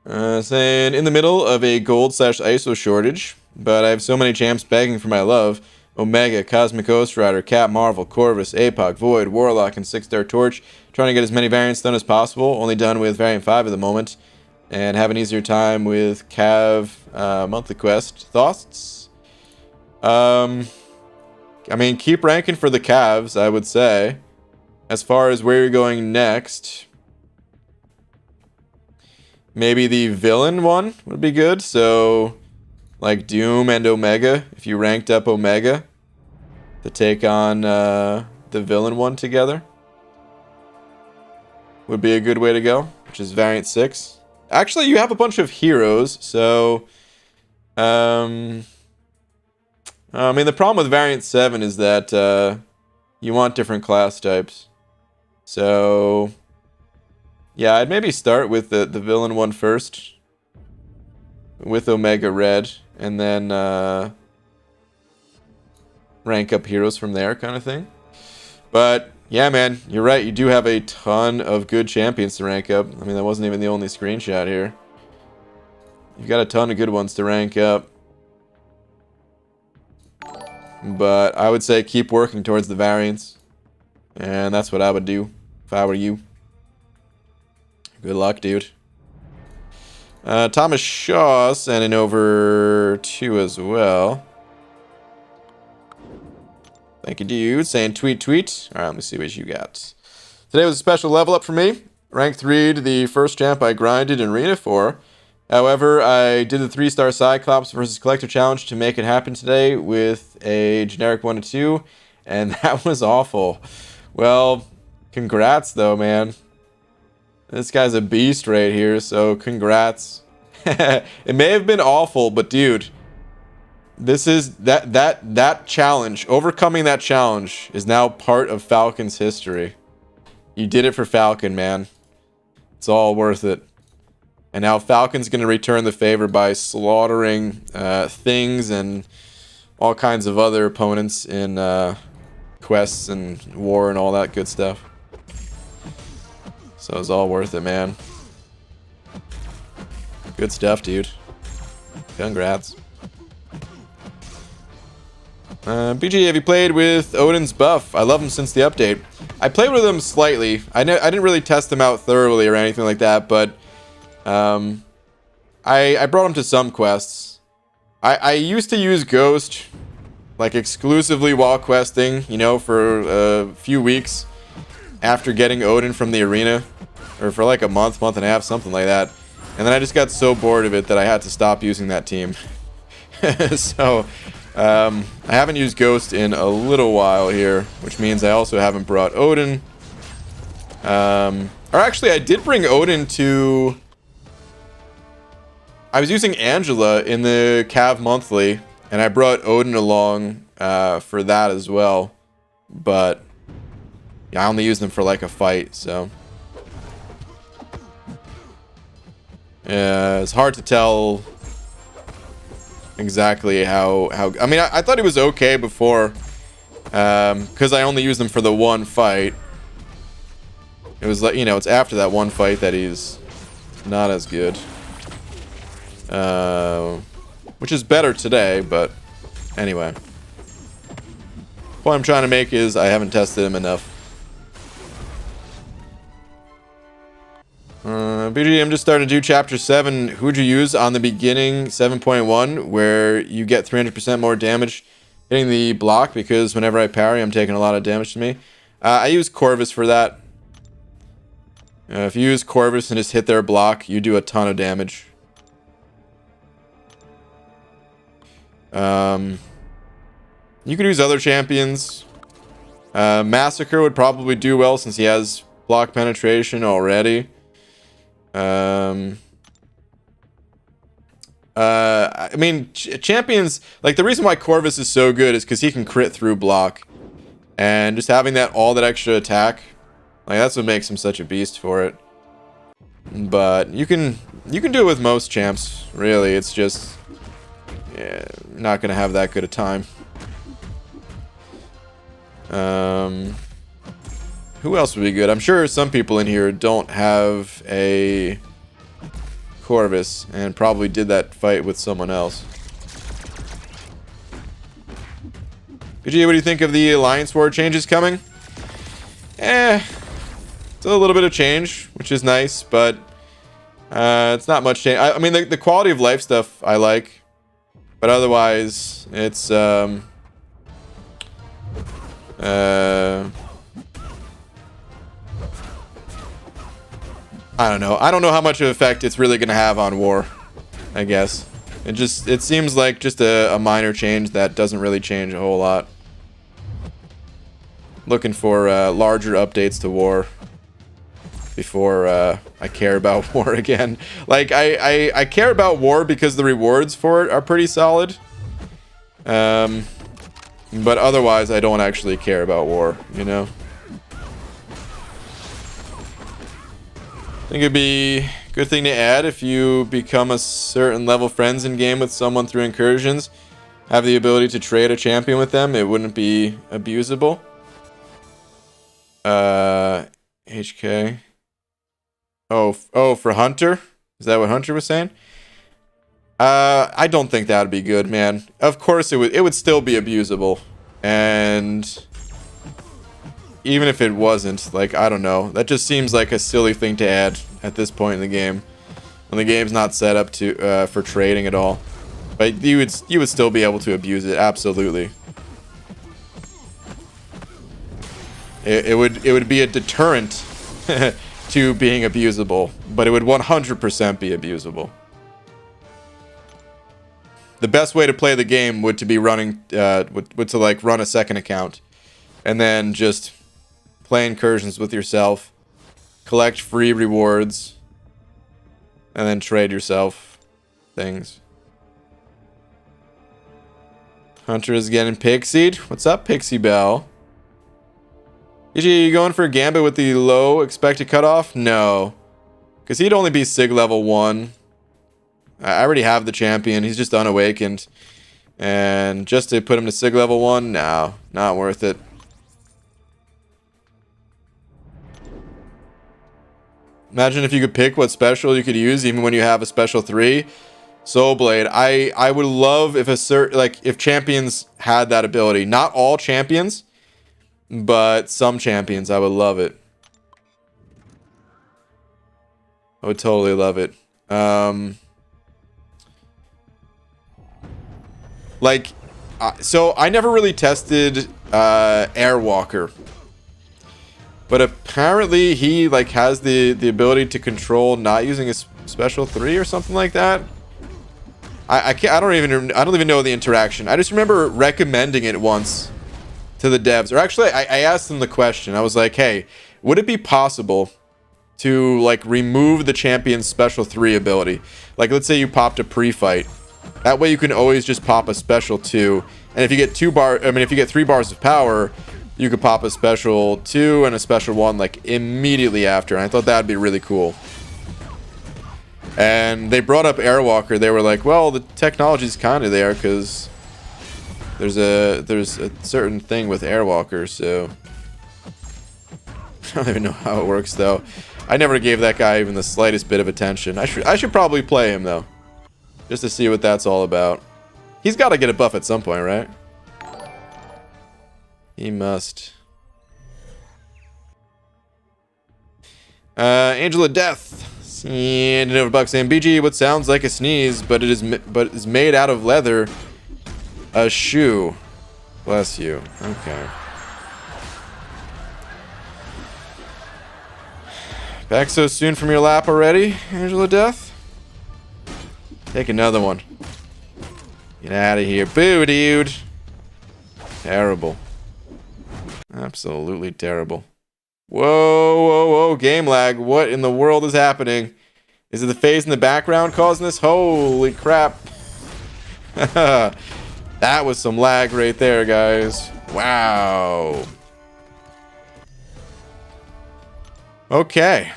Saying, in the middle of a gold/ISO shortage, but I have so many champs begging for my love. Omega, Cosmic Ghost Rider, Cat Marvel, Corvus, APOC, Void, Warlock, and 6-star Torch. Trying to get as many variants done as possible. Only done with Variant 5 at the moment. And have an easier time with Cav Monthly Quest. Thoughts? I mean, keep ranking for the Cavs, I would say. As far as where you're going next, maybe the villain one would be good. So, like Doom and Omega, if you ranked up Omega to take on the villain one together. would be a good way to go, which is variant 6. Actually, you have a bunch of heroes, so I mean, the problem with variant 7 is that you want different class types. So yeah, I'd maybe start with the villain one first, with Omega Red, and then rank up heroes from there, kind of thing. But yeah, man, you're right. You do have a ton of good champions to rank up. I mean, that wasn't even the only screenshot here. You've got a ton of good ones to rank up. But I would say keep working towards the variants. And that's what I would do if I were you. Good luck, dude. Thomas Shaw sending over 2 as well. Thank you, dude. Saying tweet, tweet. Alright, let me see what you got. Today was a special level up for me. Rank 3 to the first champ I grinded in Arena for. However, I did the 3-star Cyclops versus Collector Challenge to make it happen today with a generic 1 to 2. And that was awful. Well, congrats though, man. This guy's a beast right here, so congrats. It may have been awful, but dude, this is that challenge. Overcoming that challenge is now part of Falcon's history. You did it for Falcon, man. It's all worth it. And now Falcon's going to return the favor by slaughtering things and all kinds of other opponents in quests and war and all that good stuff. So it's all worth it, man. Good stuff, dude. Congrats. BG, have you played with Odin's buff? I love him since the update. I played with him slightly. I didn't really test him out thoroughly or anything like that, but I brought him to some quests. I used to use Ghost like exclusively while questing, you know, for a few weeks after getting Odin from the arena, or for like a month and a half, something like that. And then I just got so bored of it that I had to stop using that team. So I haven't used Ghost in a little while here, which means I also haven't brought Odin. Or actually, I did bring Odin to... I was using Angela in the Cav Monthly, and I brought Odin along for that as well. But yeah, I only used them for like a fight, so... it's hard to tell exactly how I mean, I thought it was okay before, because I only used them for the one fight. It was like, you know, it's after that one fight that he's not as good, which is better today. But anyway, what I'm trying to make is I haven't tested him enough. BG, I'm just starting to do chapter 7. Who'd you use on the beginning 7.1, where you get 300% more damage hitting the block, because whenever I parry, I'm taking a lot of damage to me. I use Corvus for that. If you use Corvus and just hit their block, you do a ton of damage. You could use other champions. Massacre would probably do well since he has block penetration already. I mean, champions, like, the reason why Corvus is so good is because he can crit through block, and just having all that extra attack, like, that's what makes him such a beast for it. But you can do it with most champs, really. It's just, yeah, not gonna have that good a time. Who else would be good? I'm sure some people in here don't have a Corvus and probably did that fight with someone else. BG, what do you think of the Alliance War changes coming? It's a little bit of change, which is nice, but it's not much change. I mean, the quality of life stuff I like, but otherwise, it's I don't know. I don't know how much of an effect it's really going to have on war, I guess. It seems like just a minor change that doesn't really change a whole lot. Looking for larger updates to war. before I care about war again. Like, I care about war because the rewards for it are pretty solid. But otherwise, I don't actually care about war, you know? I think it'd be a good thing to add if you become a certain level friends in game with someone through incursions. Have the ability to trade a champion with them. It wouldn't be abusable. HK. Oh, for Hunter? Is that what Hunter was saying? I don't think that would be good, man. Of course it would still be abusable. And even if it wasn't, like, I don't know. That just seems like a silly thing to add at this point in the game. When the game's not set up to for trading at all. But you would still be able to abuse it, absolutely. It would be a deterrent to being abusable, but it would 100% be abusable. The best way to play the game would to be running would to like run a second account and then just play incursions with yourself, collect free rewards, and then trade yourself things. Hunter is getting pixied. What's up, Pixie Bell? You going for a Gambit with the low expected cutoff? No. Because he'd only be Sig level 1. I already have the champion. He's just unawakened. And just to put him to Sig level 1? No. Not worth it. Imagine if you could pick what special you could use even when you have a special 3. Soul Blade. I would love if if champions had that ability. Not all champions, but some champions. I would love it. I would totally love it. So I never really tested Airwalker, but apparently he like has the ability to control not using a special 3 or something like that. I don't even know the interaction. I just remember recommending it once to the devs, or actually I asked them the question. I was like, hey, would it be possible to like remove the champion's special 3 ability? Like, let's say you popped a pre-fight. That way you can always just pop a special 2. And if you get if you get 3 bars of power, you could pop a special 2 and a special 1 like immediately after. And I thought that'd be really cool. And they brought up Airwalker. They were like, well, the technology's kind of there because there's a certain thing with Airwalker, so I don't even know how it works though. I never gave that guy even the slightest bit of attention. I should probably play him though, just to see what that's all about. He's got to get a buff at some point, right? He must. Angel of Death. And another buck saying, BG, what sounds like a sneeze, but is made out of leather. A shoe. Bless you. Okay. Back so soon from your lap already, Angel of Death? Take another one. Get out of here. Boo, dude. Terrible. Absolutely terrible. Whoa, whoa, whoa. Game lag. What in the world is happening? Is it the phase in the background causing this? Holy crap. That was some lag right there, guys. Wow. Okay.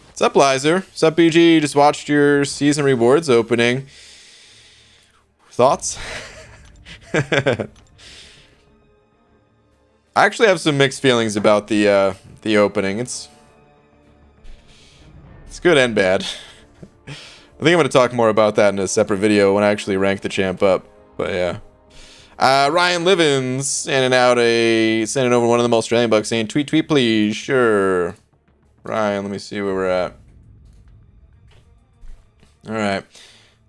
What's up, Lizer? What's up, BG? Just watched your season rewards opening. Thoughts? I actually have some mixed feelings about the opening. It's good and bad. I think I'm going to talk more about that in a separate video when I actually rank the champ up. But yeah. Ryan Livens sending over one of the Australian bucks saying, tweet, please. Sure. Ryan, let me see where we're at. Alright.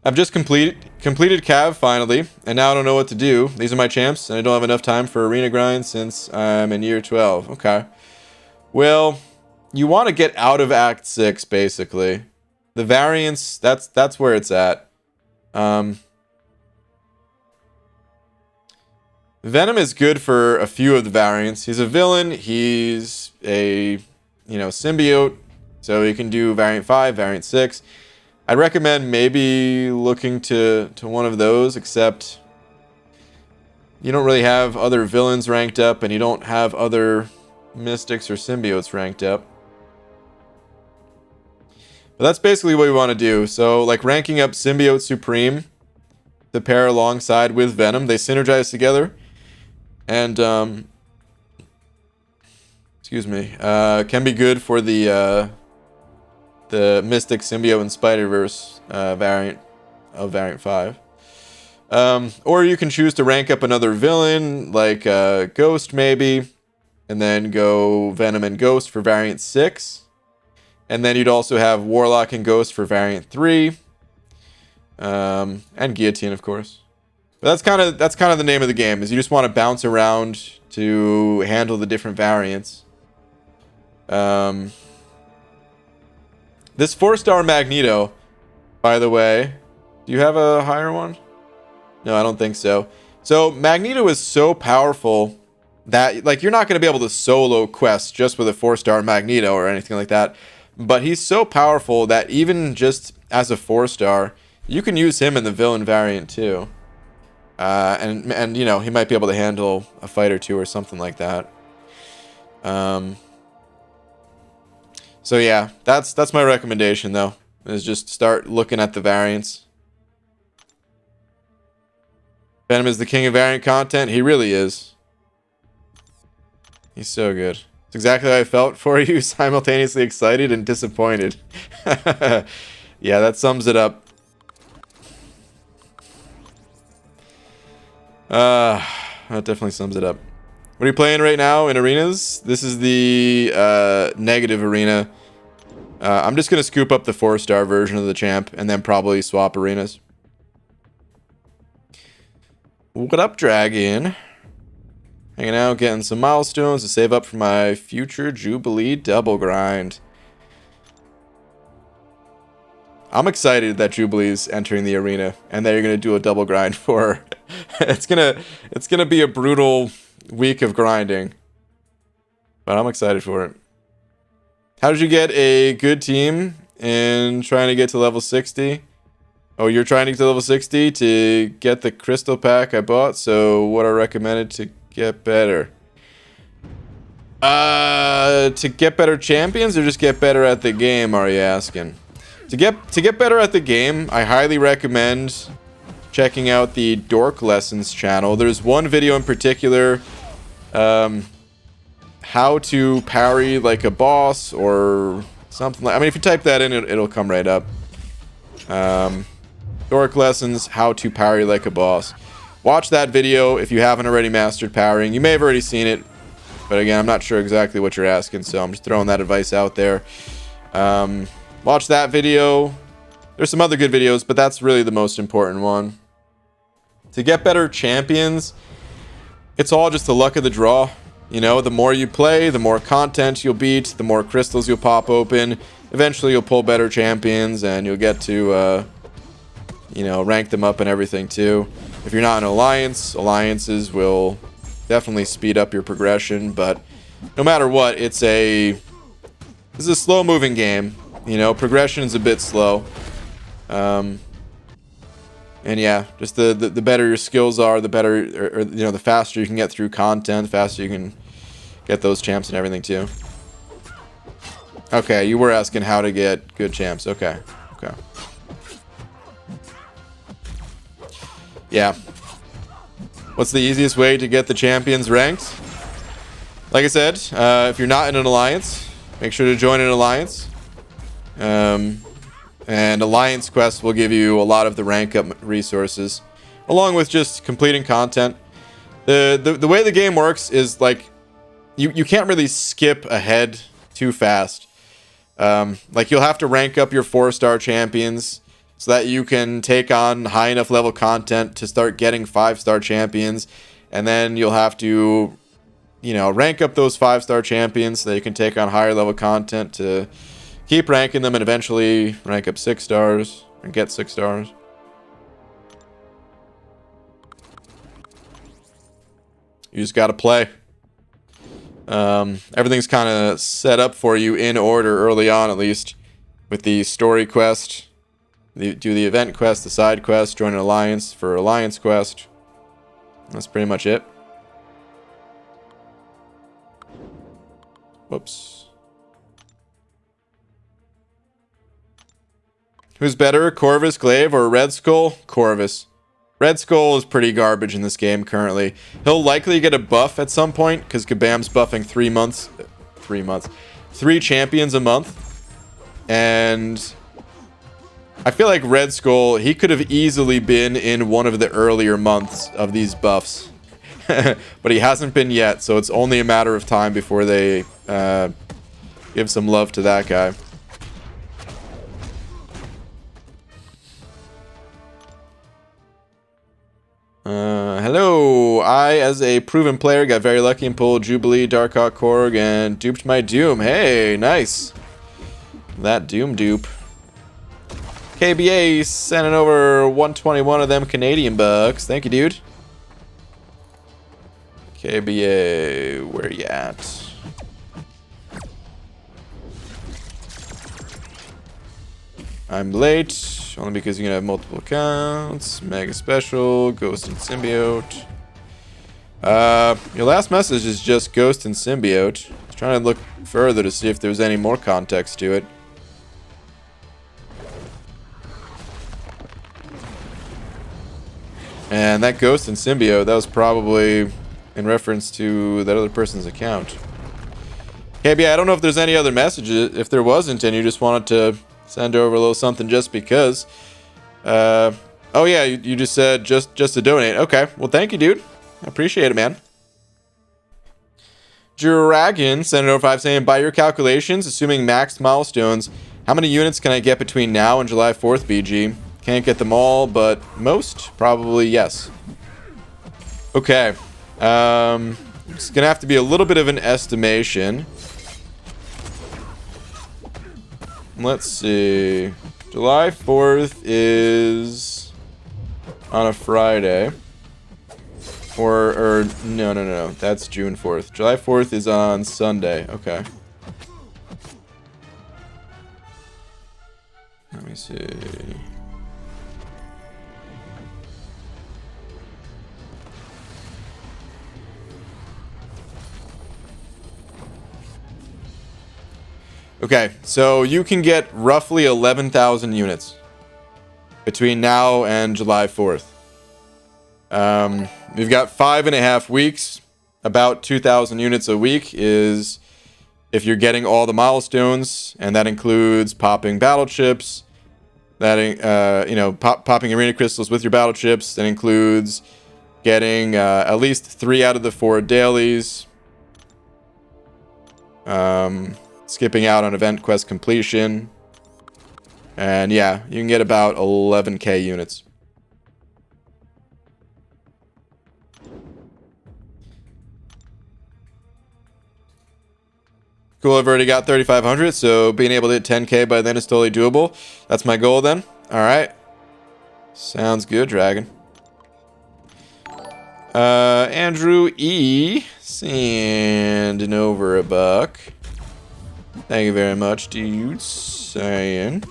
I've just completed Cav finally, and now I don't know what to do. These are my champs, and I don't have enough time for arena grind since I'm in year 12. Okay. Well, you want to get out of Act 6, basically. The variance, that's where it's at. Venom is good for a few of the variants. He's a villain. He's a, symbiote. So you can do variant 5, variant 6. I'd recommend maybe looking to one of those, except you don't really have other villains ranked up, and you don't have other mystics or symbiotes ranked up. But that's basically what we want to do. So, like, ranking up Symbiote Supreme to pair alongside with Venom. They synergize together. And, can be good for the Mystic Symbiote and Spider-Verse variant of Variant 5. Or you can choose to rank up another villain, like Ghost maybe, and then go Venom and Ghost for Variant 6. And then you'd also have Warlock and Ghost for Variant 3. And Guillotine, of course. But that's kind of the name of the game, is you just want to bounce around to handle the different variants. This 4-star Magneto, by the way, do you have a higher one? No, I don't think so. So Magneto is so powerful that, like, you're not going to be able to solo quests just with a 4-star Magneto or anything like that. But he's so powerful that even just as a 4-star, you can use him in the villain variant too. And he might be able to handle a fight or two or something like that. So yeah, that's my recommendation though, is just start looking at the variants. Venom is the king of variant content. He really is. He's so good. It's exactly how I felt for you, simultaneously excited and disappointed. Yeah, that sums it up. That definitely sums it up. What are you playing right now in arenas? This is the negative arena. I'm just going to scoop up the 4-star version of the champ and then probably swap arenas. What up, Dragon? Hanging out, getting some milestones to save up for my future Jubilee double grind. I'm excited that Jubilee's entering the arena and that you're gonna do a double grind for her. It's gonna be a brutal week of grinding, but I'm excited for it. How did you get a good team in trying to get to level 60? Oh, you're trying to get to level 60 to get the crystal pack I bought. So what I recommended to get better? To get better champions or just get better at the game, are you asking? To get better at the game, I highly recommend checking out the Dork Lessons channel. There's one video in particular, how to parry like a boss or something like. I mean, if you type that in, it'll come right up. Dork Lessons, how to parry like a boss. Watch that video if you haven't already mastered parrying. You may have already seen it, but again, I'm not sure exactly what you're asking, so I'm just throwing that advice out there. Watch that video. There's some other good videos, but that's really the most important one. To get better champions, it's all just the luck of the draw. You know, the more you play, the more content you'll beat, the more crystals you'll pop open. Eventually, you'll pull better champions, and you'll get to, rank them up and everything too. If you're not in alliance, alliances will definitely speed up your progression. But no matter what, this is a slow-moving game. You know, progression is a bit slow. And yeah, just the better your skills are, the better, or the faster you can get through content, the faster you can get those champs and everything too. Okay, you were asking how to get good champs. Okay. Yeah. What's the easiest way to get the champions ranked? Like I said, if you're not in an alliance, make sure to join an alliance. And alliance quests will give you a lot of the rank up resources, along with just completing content. The way the game works is like you can't really skip ahead too fast. Like you'll have to rank up your 4-star champions so that you can take on high enough level content to start getting 5-star champions, and then you'll have to rank up those 5-star champions so that you can take on higher level content to keep ranking them and eventually rank up 6 stars and get 6 stars. You just gotta play. Everything's kind of set up for you in order early on, at least, with the story quest. Do the event quest, the side quest, join an alliance for alliance quest. That's pretty much it. Whoops. Who's better, Corvus Glaive or Red Skull? Corvus. Red Skull is pretty garbage in this game currently. He'll likely get a buff at some point because Kabam's buffing 3 champions a month. And I feel like Red Skull, he could have easily been in one of the earlier months of these buffs. But he hasn't been yet, so it's only a matter of time before they give some love to that guy. Hello. I, as a proven player, got very lucky and pulled Jubilee, Darkhawk, Korg, and duped my Doom. Hey, nice. That Doom dupe. KBA sending over 121 of them Canadian bucks. Thank you, dude. KBA, where you at? I'm late, only because you can have multiple accounts. Mega Special, Ghost and Symbiote. Your last message is just Ghost and Symbiote. I was trying to look further to see if there's any more context to it. And that Ghost and Symbiote, that was probably in reference to that other person's account. KB, I don't know if there's any other messages. If there wasn't, and you just wanted to send over a little something just because. Oh yeah, you just said just to donate. Okay, well thank you, dude. I appreciate it, man. Dragon sent it over 5 saying, by your calculations, assuming maxed milestones, how many units can I get between now and July 4th, BG? Can't get them all, but most? Probably yes. Okay. It's gonna have to be a little bit of an estimation. Let's see. July 4th is on a Friday. Or no. That's June 4th. July 4th is on Sunday. Okay. Let me see. Okay, so you can get roughly 11,000 units between now and July 4th. We've got 5.5 weeks. About 2,000 units a week is if you're getting all the milestones, and that includes popping battle chips. That popping arena crystals with your battle chips. That includes getting at least 3 out of the 4 dailies. Skipping out on event quest completion. And yeah, you can get about 11k units. Cool, I've already got 3,500, so being able to hit 10k by then is totally doable. That's my goal then. Alright. Sounds good, Dragon. Andrew E. sending over $1. Thank you very much, dude. Saying.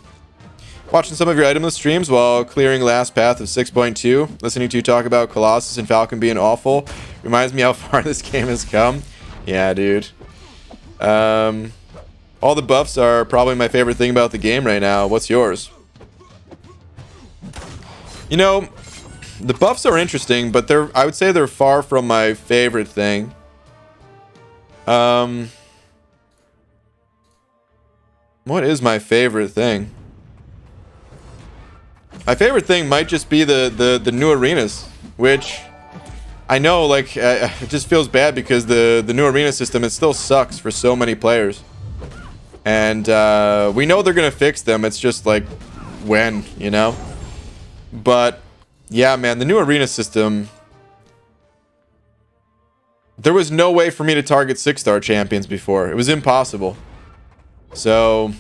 Watching some of your itemless streams while clearing last path of 6.2. Listening to you talk about Colossus and Falcon being awful. Reminds me how far this game has come. Yeah, dude. All the buffs are probably my favorite thing about the game right now. What's yours? You know, the buffs are interesting, but I would say they're far from my favorite thing. What is my favorite thing? My favorite thing might just be the new arenas, which I know, like, it just feels bad because the new arena system, it still sucks for so many players. And we know they're gonna fix them. It's just like when, you know? But yeah, man, the new arena system, there was no way for me to target 6-star champions before. It was impossible. So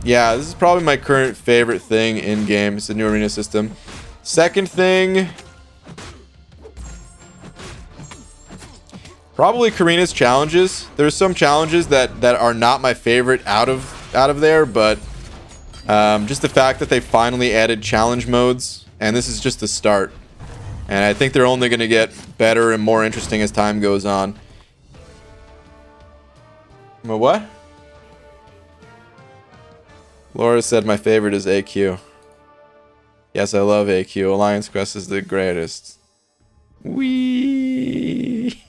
yeah, this is probably my current favorite thing in game. It's the new arena system. Second thing, Probably Karina's challenges. There's some challenges that are not my favorite out of there, but just the fact that they finally added challenge modes, and this is just the start. And I think they're only going to get better and more interesting as time goes on. What? Laura said my favorite is AQ. Yes, I love AQ. Alliance Quest is the greatest. Wee.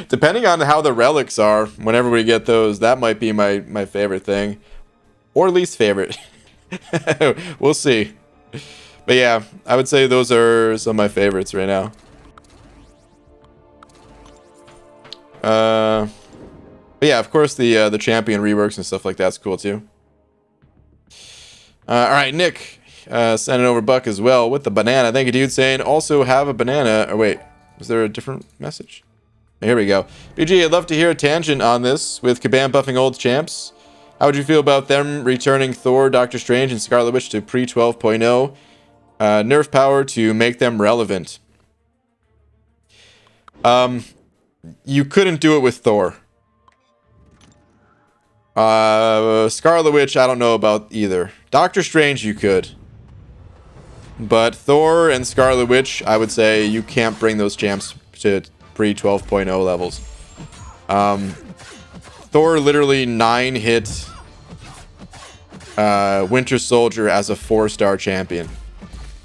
Depending on how the relics are, whenever we get those, that might be my favorite thing. Or least favorite. We'll see. But yeah, I would say those are some of my favorites right now. But yeah, of course the champion reworks and stuff like that's cool too. All right, Nick sending over Buck as well with the banana. Thank you, dude. Saying also have a banana. Or wait, was there a different message? Here we go. BG, I'd love to hear a tangent on this with Kabam buffing old champs. How would you feel about them returning Thor, Doctor Strange, and Scarlet Witch to pre 12.0? Nerf power to make them relevant. You couldn't do it with Thor. Scarlet Witch, I don't know about either. Doctor Strange, you could. But Thor and Scarlet Witch, I would say you can't bring those champs to pre 12.0 levels. Thor literally 9-hit Winter Soldier as a 4-star champion.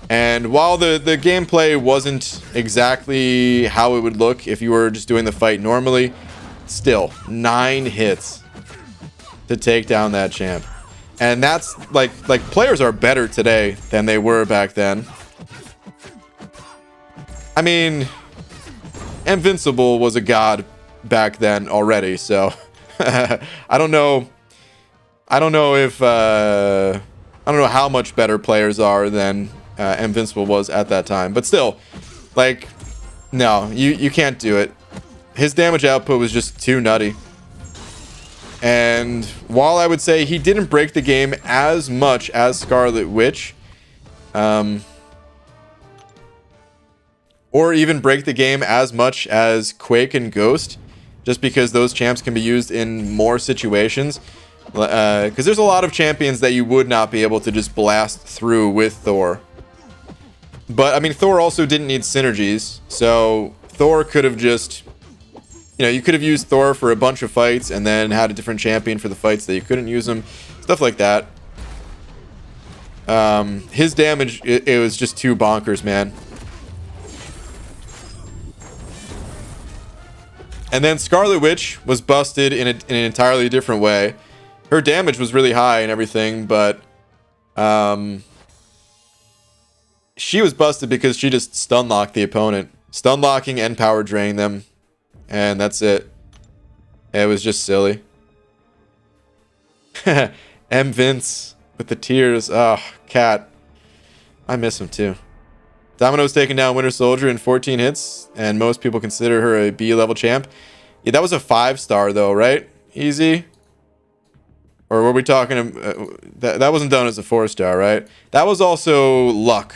And while the gameplay wasn't exactly how it would look if you were just doing the fight normally, still 9 hits to take down that champ. And that's like players are better today than they were back then. I mean, Invincible was a god back then already, so I don't know if I don't know how much better players are than Invincible was at that time, but still, like, no, you can't do it. His damage output was just too nutty. And while I would say he didn't break the game as much as Scarlet Witch, or even break the game as much as Quake and Ghost, just because those champs can be used in more situations, because there's a lot of champions that you would not be able to just blast through with Thor. But I mean, Thor also didn't need synergies, so Thor could have just, you know, you could have used Thor for a bunch of fights and then had a different champion for the fights that you couldn't use him, stuff like that. His damage, it was just too bonkers, man. And then Scarlet Witch was busted in an entirely different way. Her damage was really high and everything, but she was busted because she just stun locked the opponent. Stun locking and power draining them. And that's it. It was just silly. M. Vince with the tears. Oh, Cat. I miss him too. Domino's taking down Winter Soldier in 14 hits, and most people consider her a B-level champ. Yeah, that was a 5-star though, right? Easy. Or were we talking? That wasn't done as a 4-star, right? That was also luck.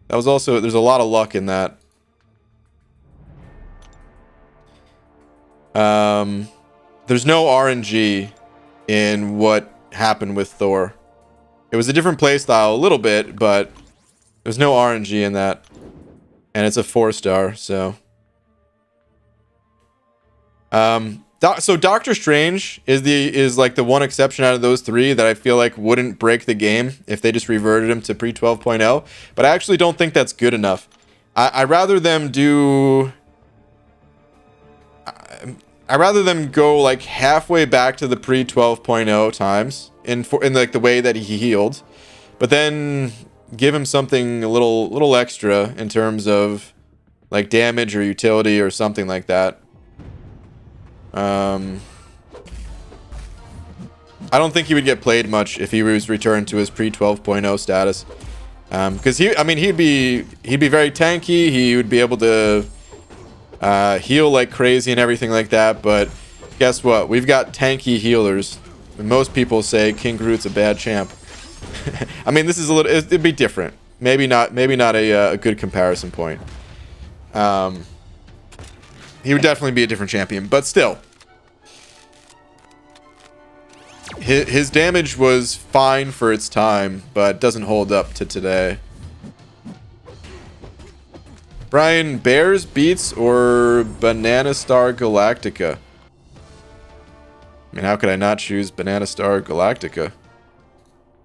That was also, there's a lot of luck in that. There's no RNG in what happened with Thor. It was a different playstyle a little bit, but there's no RNG in that. And it's a 4-star, so. So Doctor Strange is like the one exception out of those three that I feel like wouldn't break the game if they just reverted him to pre 12.0. But I actually don't think that's good enough. I'd rather them do. I'd rather them go like halfway back to the pre 12.0 times in like the way that he healed, but then give him something a little extra in terms of like damage or utility or something like that. I don't think he would get played much if he was returned to his pre 12.0 status, because he'd be very tanky. He would be able to heal like crazy and everything like that. But guess what? We've got tanky healers. Most people say King Groot's a bad champ. I mean, this is it'd be different. Maybe not a good comparison point. he would definitely be a different champion, but still. His damage was fine for its time, but doesn't hold up to today. Brian, Bears, Beats, or Banana Star Galactica? I mean, how could I not choose Banana Star Galactica?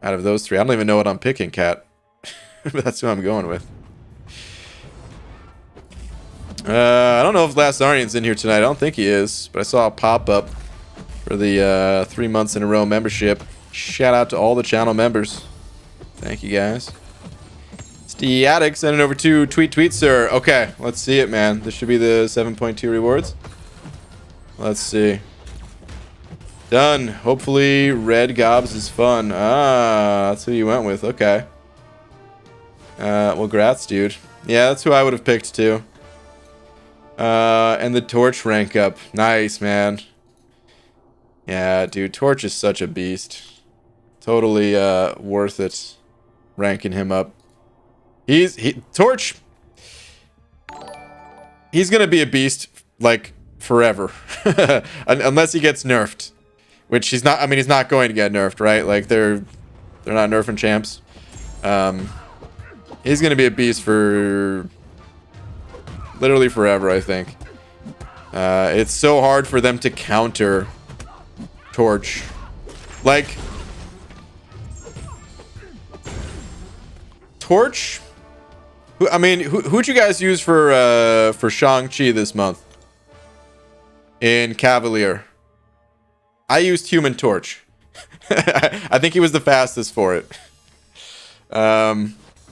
Out of those three, I don't even know what I'm picking, Cat. But that's who I'm going with. I don't know if Last Arnian's in here tonight. I don't think he is, but I saw a pop-up for the 3 months in a row membership. Shout out to all the channel members. Thank you, guys. Steatic sending over to tweet, sir. Okay, let's see it, man. This should be the 7.2 rewards. Let's see. Done. Hopefully, Red Gobs is fun. Ah, that's who you went with. Okay. Well, grats, dude. Yeah, that's who I would have picked, too. And the Torch rank up. Nice, man. Yeah, dude, Torch is such a beast. Totally, worth it. Ranking him up. Torch. He's gonna be a beast, like, forever. Unless he gets nerfed. Which he's not, I mean, he's not going to get nerfed, right? Like, they're not nerfing champs. He's gonna be a beast for literally forever, I think. It's so hard for them to counter Torch. Like, Torch? Who'd you guys use for Shang-Chi this month? In Cavalier. I used Human Torch. I think he was the fastest for it.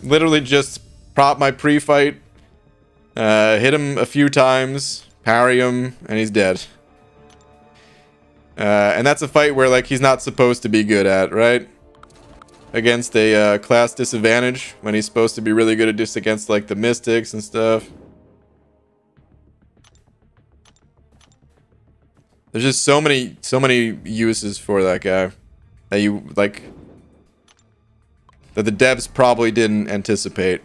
Literally just prop my pre-fight, hit him a few times, parry him, and he's dead. And that's a fight where, like, he's not supposed to be good at, right? Against a class disadvantage, when he's supposed to be really good at just against, like, the Mystics and stuff. There's just so many uses for that guy that you, like, that the devs probably didn't anticipate.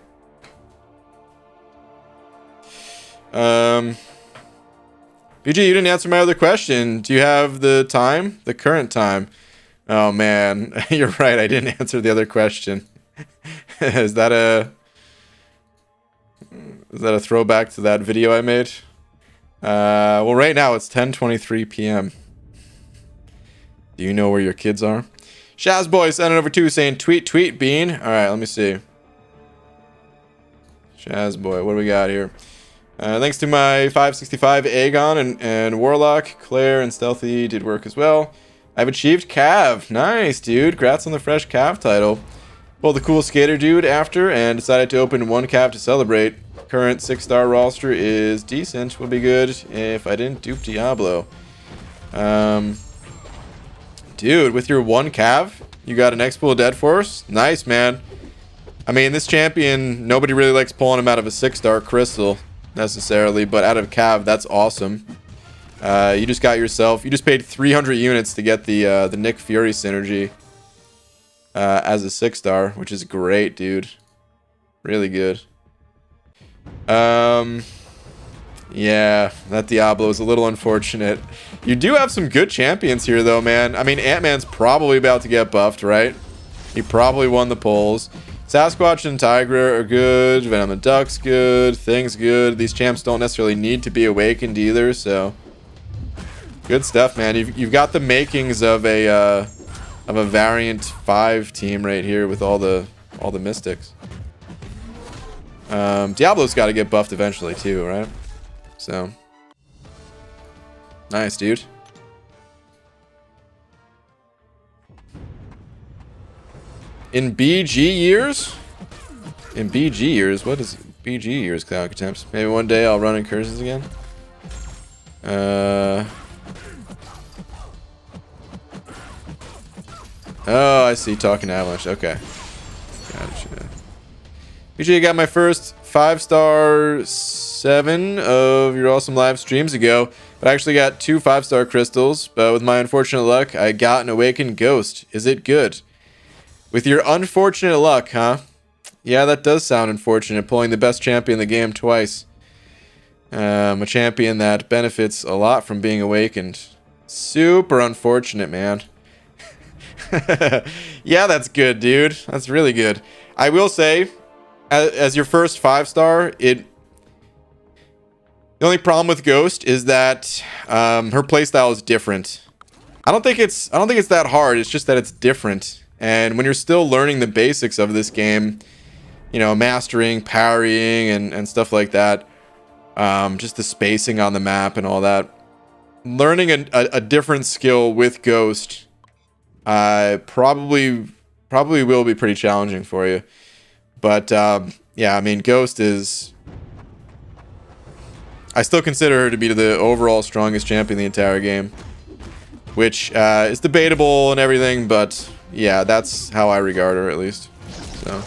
BG, you didn't answer my other question. Do you have the time? The current time? Oh, man. You're right. I didn't answer the other question. Is that a throwback to that video I made? Well, right now it's 10:23 p.m. Do you know where your kids are? Shazboy sent it over to saying tweet Bean. All right, let me see. Shazboy, what do we got here? Thanks to my 565 Aegon and Warlock, Claire and Stealthy did work as well. I've achieved Cav. Nice, dude. Congrats on the fresh Cav title. Pulled the cool skater dude after and decided to open one Cav to celebrate. Current 6-star roster is decent. Would be good if I didn't dupe Diablo. Dude, with your one Cav, you got an X-Pool Dead Force? Nice, man. I mean, this champion, nobody really likes pulling him out of a 6-star crystal, necessarily, but out of Cav, that's awesome. You just got yourself, you just paid 300 units to get the Nick Fury synergy as a 6-star, which is great, dude. Really good. Yeah, that Diablo is a little unfortunate. You do have some good champions here, though, man. I mean, Ant-Man's probably about to get buffed, right? He probably won the polls. Sasquatch and Tigra are good. Venom and Duck's good. Thing's good. These champs don't necessarily need to be awakened either, so good stuff, man. You've got the makings of a variant 5 team right here with all the mystics. Diablo's got to get buffed eventually too, right? So nice, dude. In BG years? In BG years? What is BG years, Cloud Attempts? Maybe one day I'll run incursions again. Oh, I see. Talking Avalanche. Okay. Gotcha. BG, got my first 5-star 7 of your awesome live streams ago, but I actually got 2 5-star crystals, but with my unfortunate luck, I got an awakened ghost. Is it good? With your unfortunate luck, huh? Yeah, that does sound unfortunate, pulling the best champion in the game twice. A champion that benefits a lot from being awakened. Super unfortunate, man. Yeah, that's good, dude. That's really good. I will say, as your first 5-star, the only problem with Ghost is that her playstyle is different. I don't think it's that hard. It's just that it's different. And when you're still learning the basics of this game, you know, mastering, parrying, and stuff like that, just the spacing on the map and all that, learning a different skill with Ghost probably will be pretty challenging for you. But yeah, I mean, Ghost is... I still consider her to be the overall strongest champion in the entire game, which is debatable and everything, but yeah, that's how I regard her, at least. So.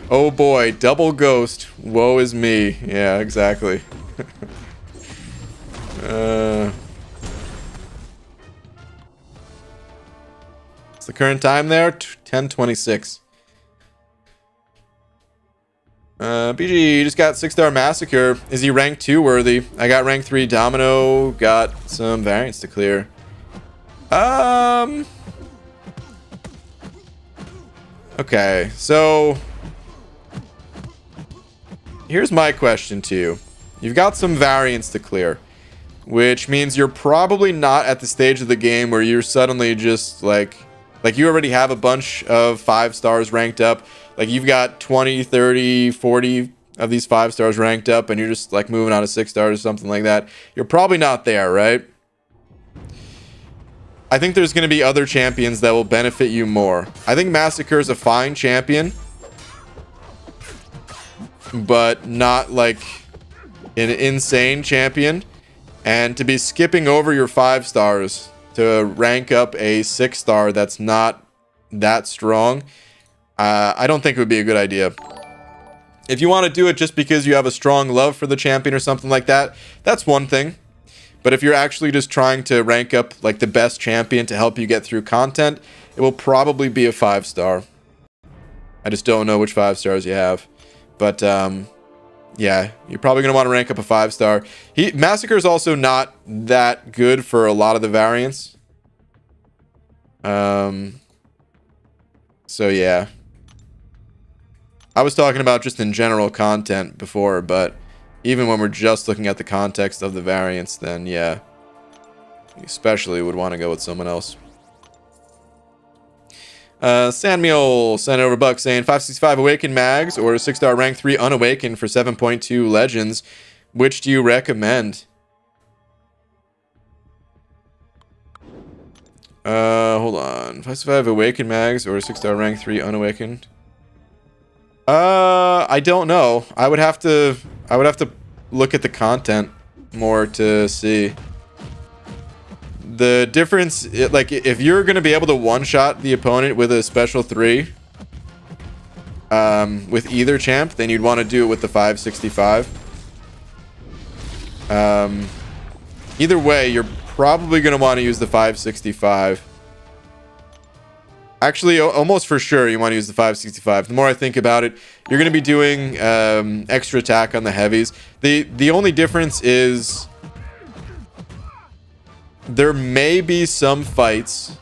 Oh boy, double Ghost. Woe is me. Yeah, exactly. What's the current time there? 10:26. BG just got 6-star Massacre. Is he rank 2 worthy? I got rank 3 Domino. Got some variants to clear. Okay, so here's my question to you. You've got some variants to clear, which means you're probably not at the stage of the game where you're suddenly just like you already have a bunch of 5 stars ranked up. Like you've got 20, 30, 40 of these 5 stars ranked up, and you're just like moving on to 6 stars or something like that. You're probably not there, right? I think there's going to be other champions that will benefit you more. I think Massacre is a fine champion, but not like an insane champion. And to be skipping over your 5 stars to rank up a 6-star that's not that strong, I don't think it would be a good idea. If you want to do it just because you have a strong love for the champion or something like that, that's one thing. But if you're actually just trying to rank up like the best champion to help you get through content, it will probably be a 5-star. I just don't know which 5 stars you have. But yeah, you're probably going to want to rank up a 5-star. Massacre is also not that good for a lot of the variants. So yeah. I was talking about just in general content before, but even when we're just looking at the context of the variants, then yeah, you especially would want to go with someone else. Sandmeal sent over Buck saying 565 Awakened Mags or 6-star rank 3 Unawakened for 7.2 Legends. Which do you recommend? Hold on. 565 Awakened Mags or 6-star rank 3 Unawakened. I don't know. I would have to look at the content more to see. The difference, like, if you're going to be able to one-shot the opponent with a special 3 with either champ, then you'd want to do it with the 565. Either way, you're probably going to want to use the 565. Actually, almost for sure you want to use the 565. The more I think about it, you're going to be doing extra attack on the heavies. The only difference is there may be some fights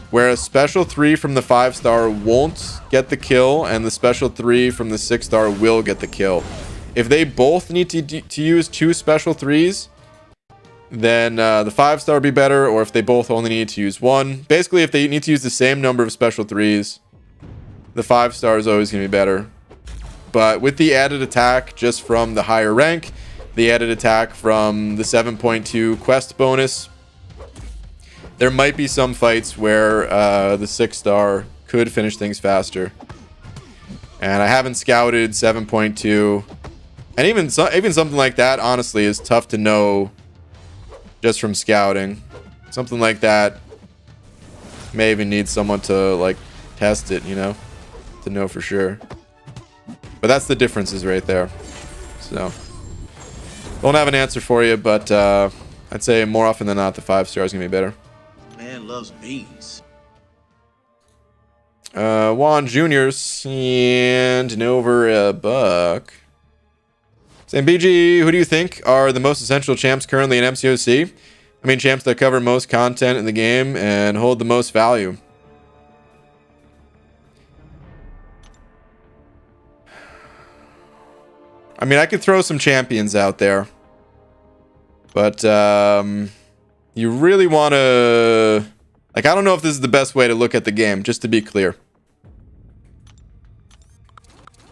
where a special 3 from the 5-star won't get the kill and the special 3 from the 6-star will get the kill. If they both need to use 2 special 3s, then the 5-star would be better, or if they both only need to use 1. Basically, if they need to use the same number of special 3s, the 5-star is always going to be better. But with the added attack just from the higher rank, the added attack from the 7.2 quest bonus, there might be some fights where the 6-star could finish things faster. And I haven't scouted 7.2, and even something like that, honestly, is tough to know just from scouting. Something like that may even need someone to like test it, you know, to know for sure. But that's the differences right there. So don't have an answer for you, but I'd say more often than not the 5-star is gonna be better. Man loves beans. Juan Jr. and over a buck. Saying, BG, who do you think are the most essential champs currently in MCOC? I mean, champs that cover most content in the game and hold the most value. I mean, I could throw some champions out there. But, you really want to... Like, I don't know if this is the best way to look at the game, just to be clear.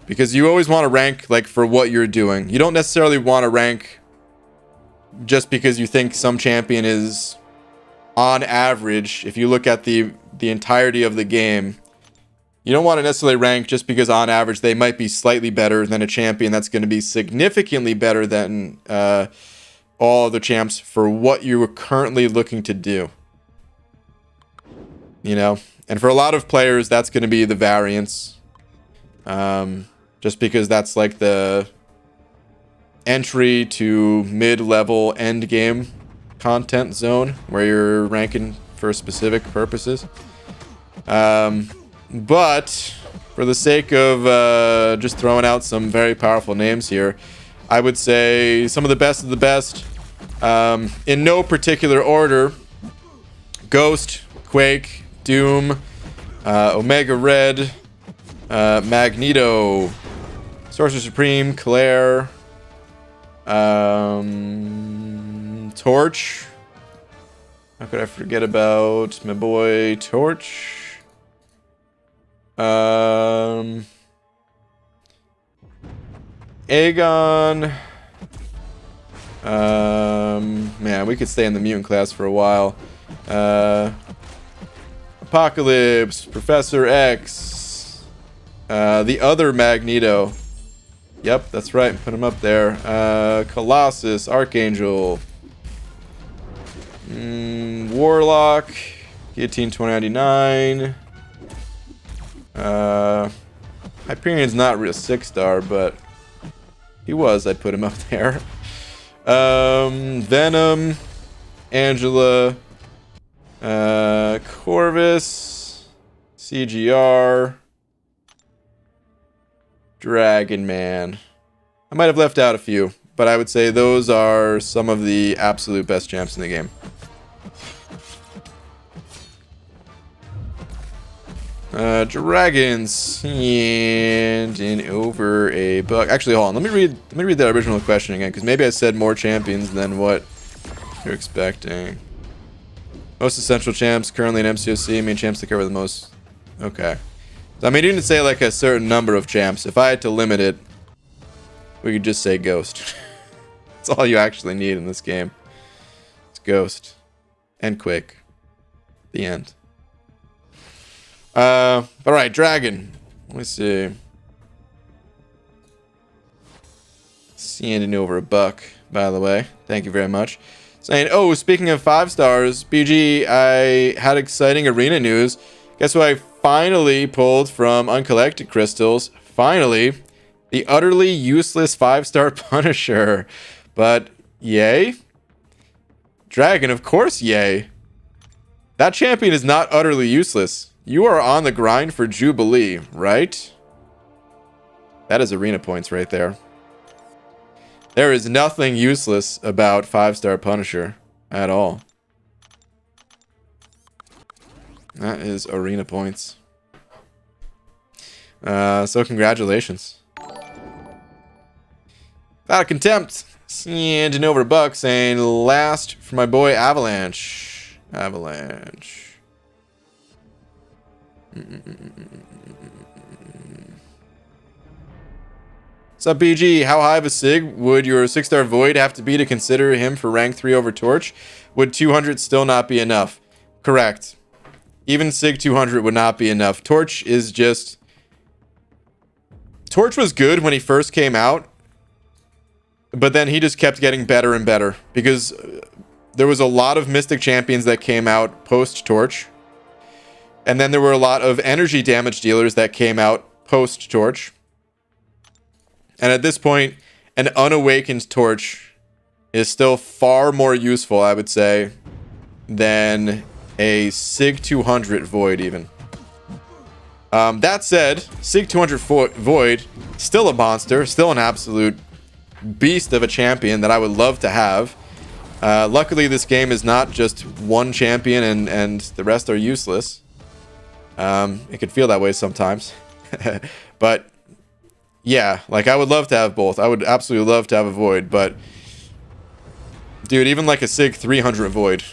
Because you always want to rank, like, for what you're doing. You don't necessarily want to rank just because you think some champion is, on average, if you look at the entirety of the game, you don't want to necessarily rank just because, on average, they might be slightly better than a champion that's going to be significantly better than all other champs for what you are currently looking to do. You know? And for a lot of players, that's going to be the variance. Just because that's like the entry to mid-level end game content zone where you're ranking for specific purposes. But for the sake of just throwing out some very powerful names here, I would say some of the best, in no particular order: Ghost, Quake, Doom, Omega Red, Magneto, Sorcerer Supreme, Claire, Torch. How could I forget about my boy Torch? Aegon. Man, we could stay in the mutant class for a while. Apocalypse, Professor X, the other Magneto. Yep, that's right. Put him up there. Colossus, Archangel, Warlock, Guillotine 2099. Hyperion's not real 6-star, but he was. I put him up there. Venom, Angela, Corvus, CGR, Dragon Man. I might have left out a few, but I would say those are some of the absolute best champs in the game. Dragons and in over a buck. Actually, hold on. Let me read that original question again, because maybe I said more champions than what you're expecting. Most essential champs currently in MCOC. I mean, champs that cover the most. Okay. So, I mean, you didn't say like a certain number of champs. If I had to limit it, we could just say Ghost. That's all you actually need in this game. It's Ghost and Quake. The end. All right, Dragon. Let me see. Standing over a buck, by the way. Thank you very much. Saying, oh, speaking of 5 stars, BG, I had exciting arena news. Guess what I finally pulled from Uncollected Crystals? Finally, the utterly useless 5-star Punisher. But, yay? Dragon, of course, yay. That champion is not utterly useless. You are on the grind for Jubilee, right? That is arena points right there. There is nothing useless about 5-star Punisher at all. That is arena points. So congratulations. Out of contempt. And over a buck saying last for my boy Avalanche. Avalanche. What's up, BG? How high of a sig would your 6-star Void have to be to consider him for rank 3 over Torch? Would 200 still not be enough? Correct. Even sig 200 would not be enough. Torch is just... Torch was good when he first came out, but then he just kept getting better and better because there was a lot of Mystic Champions that came out post-Torch. And then there were a lot of energy damage dealers that came out post-Torch. And at this point, an unawakened Torch is still far more useful, I would say, than a Sig 200 Void even. That said, Sig 200 Void, still a monster, still an absolute beast of a champion that I would love to have. Luckily, this game is not just one champion and the rest are useless. It could feel that way sometimes. But yeah, like I would love to have both. I would absolutely love to have a Void, but dude, even like a Sig 300 Void,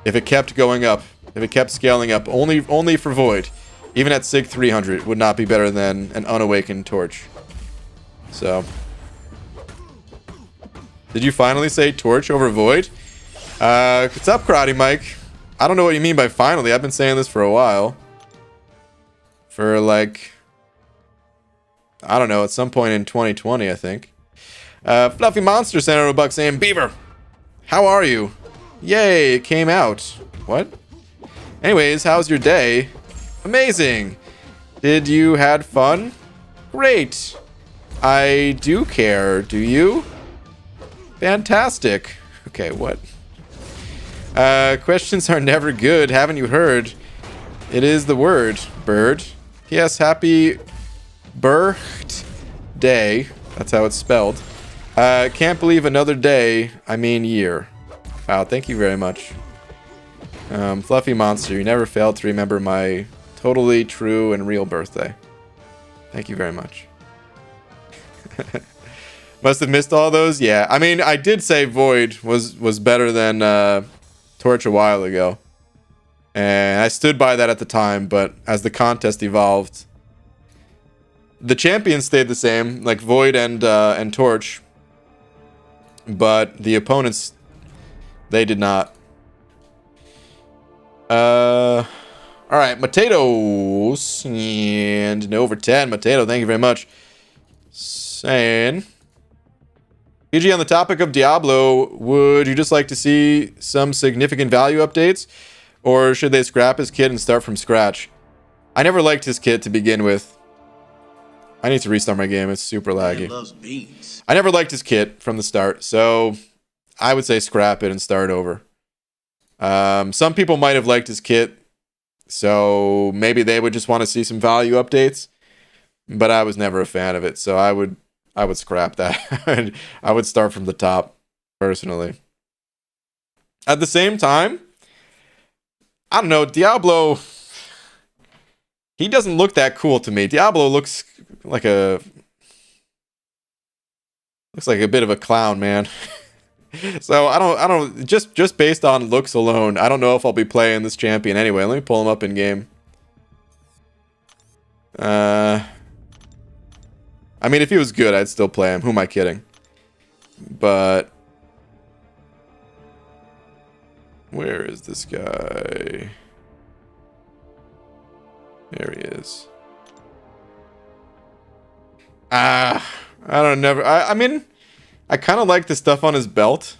if it kept going up, if it kept scaling up, only for Void, even at Sig 300, would not be better than an unawakened Torch. So, did you finally say Torch over Void? What's up, Karate Mike? I don't know what you mean by finally. I've been saying this for a while. For like, I don't know, at some point in 2020, I think. Fluffy Monster sent out a buck saying, Beaver, how are you? Yay, it came out. What? Anyways, how's your day? Amazing. Did you had fun? Great. I do care. Do you? Fantastic. Okay, what? Questions are never good. Haven't you heard? It is the word, bird. Yes, happy birthday. That's how it's spelled. Can't believe another day. I mean year. Wow, thank you very much. Fluffy Monster, you never failed to remember my totally true and real birthday. Thank you very much. Must have missed all those? Yeah, I mean, I did say Void was better than Torch a while ago. And I stood by that at the time, but as the contest evolved, the champions stayed the same, like Void and Torch. But the opponents, they did not. Alright, Potatoes and over 10. Potato, thank you very much. Saying, PG, on the topic of Diablo, would you just like to see some significant value updates? Or should they scrap his kit and start from scratch? I never liked his kit to begin with. I need to restart my game, it's super laggy. Loves beans. I never liked his kit from the start, so I would say scrap it and start over. Some people might have liked his kit, so maybe they would just want to see some value updates. But I was never a fan of it, so I would scrap that. I would start from the top, personally. At the same time, I don't know, Diablo, he doesn't look that cool to me. Diablo looks like a bit of a clown, man. So I don't just based on looks alone, I don't know if I'll be playing this champion anyway. Let me pull him up in game. I mean, if he was good, I'd still play him. Who am I kidding? But where is this guy? There he is. I mean, I kind of like the stuff on his belt,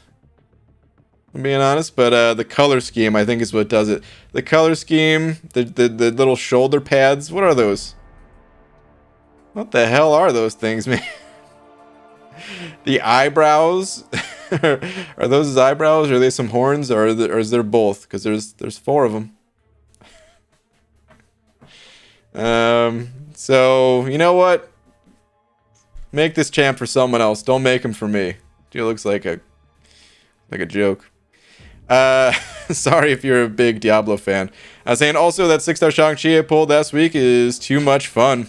I'm being honest, but the color scheme, I think, is what does it. The color scheme, the little shoulder pads, what are those? What the hell are those things, man? The eyebrows? Are those his eyebrows? Or are they some horns? Or is there both? Because there's 4 of them. So, you know what? Make this champ for someone else. Don't make him for me. Dude looks like a joke. Sorry if you're a big Diablo fan. I was saying also that 6-star Shang-Chi I pulled last week is too much fun.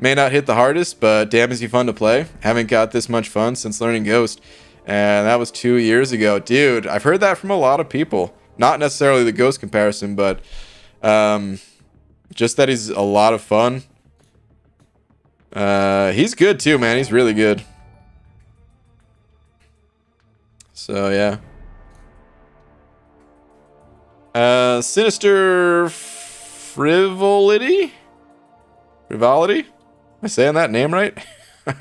May not hit the hardest, but damn is he fun to play. Haven't got this much fun since learning Ghost. And that was 2 years ago. Dude, I've heard that from a lot of people. Not necessarily the Ghost comparison, but just that he's a lot of fun. He's good too, man. He's really good. So, yeah. Sinister Frivolity? Frivolity? Am I saying that name right?